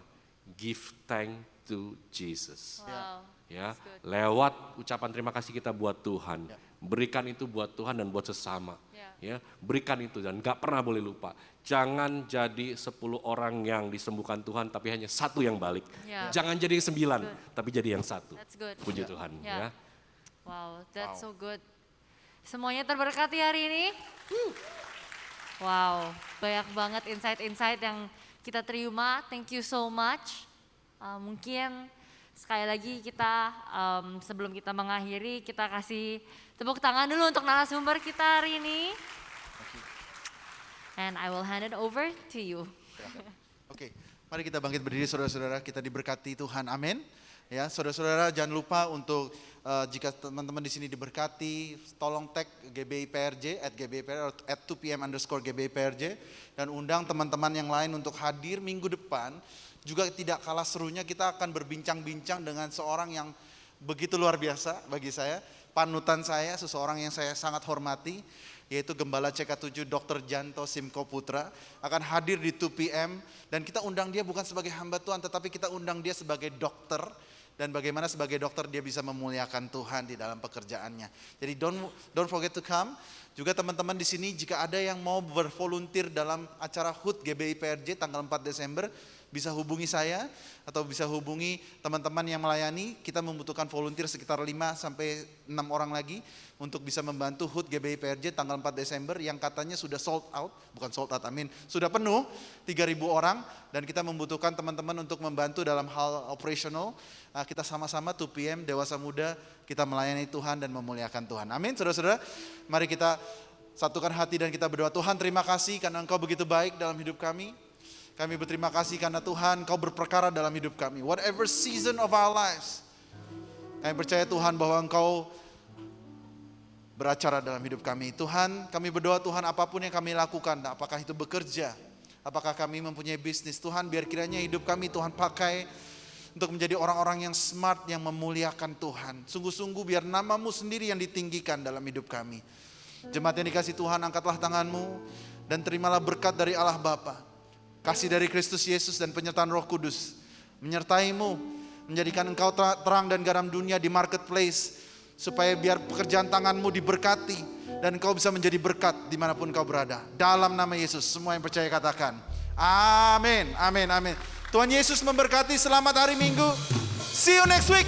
Give thanks to Jesus. Wow. Ya, lewat ucapan terima kasih kita buat Tuhan. Berikan itu buat Tuhan dan buat sesama. Ya, berikan itu dan gak pernah boleh lupa. Jangan jadi 10 orang yang disembuhkan Tuhan tapi hanya satu yang balik. Jangan jadi 9 tapi jadi yang satu. That's good. Puji Tuhan. Ya. Wow, that's so good. Semuanya terberkati hari ini. Wow, banyak banget insight-insight yang kita terima. Thank you so much. Mungkin sekali lagi kita sebelum kita mengakhiri, kita kasih tepuk tangan dulu untuk narasumber kita hari ini. And I will hand it over to you. Oke, mari kita bangkit berdiri saudara-saudara, kita diberkati Tuhan, amin. Ya, saudara-saudara jangan lupa untuk jika teman-teman di sini diberkati, tolong tag GBI PRJ at 2pm_GBI PRJ dan undang teman-teman yang lain untuk hadir minggu depan. Juga tidak kalah serunya kita akan berbincang-bincang dengan seorang yang begitu luar biasa bagi saya, panutan saya, seseorang yang saya sangat hormati, yaitu Gembala CK7 Dr. Janto Simko Putra akan hadir di 2PM dan kita undang dia bukan sebagai hamba Tuhan tetapi kita undang dia sebagai dokter dan bagaimana sebagai dokter dia bisa memuliakan Tuhan di dalam pekerjaannya. Jadi don't forget to come. Juga teman-teman di sini jika ada yang mau bervolunteer dalam acara HUT GBI PRJ tanggal 4 Desember bisa hubungi saya atau bisa hubungi teman-teman yang melayani. Kita membutuhkan volunteer sekitar 5 sampai 6 orang lagi untuk bisa membantu HUT GBI PRJ tanggal 4 Desember yang katanya sudah sold out, bukan sold out, amin, sudah penuh 3.000 orang dan kita membutuhkan teman-teman untuk membantu dalam hal operational. Kita sama-sama 2PM Dewasa Muda, kita melayani Tuhan dan memuliakan Tuhan. Amin, saudara-saudara. Mari kita satukan hati dan kita berdoa. Tuhan, terima kasih karena Engkau begitu baik dalam hidup kami. Kami berterima kasih karena Tuhan Engkau berperkara dalam hidup kami. Whatever season of our lives, kami percaya Tuhan bahwa Engkau beracara dalam hidup kami. Tuhan, kami berdoa Tuhan apapun yang kami lakukan, apakah itu bekerja, apakah kami mempunyai bisnis, Tuhan biar kiranya hidup kami Tuhan pakai untuk menjadi orang-orang yang smart, yang memuliakan Tuhan. Sungguh-sungguh biar nama-Mu sendiri yang ditinggikan dalam hidup kami. Jemaat yang dikasih Tuhan, angkatlah tangan-Mu dan terimalah berkat dari Allah Bapa, kasih dari Kristus Yesus dan penyertaan Roh Kudus menyertai-Mu, menjadikan Engkau terang dan garam dunia di marketplace, supaya biar pekerjaan tangan-Mu diberkati dan Engkau bisa menjadi berkat dimanapun Engkau berada. Dalam nama Yesus, semua yang percaya katakan amin, amin, amin. Tuhan Yesus memberkati, selamat hari Minggu. See you next week.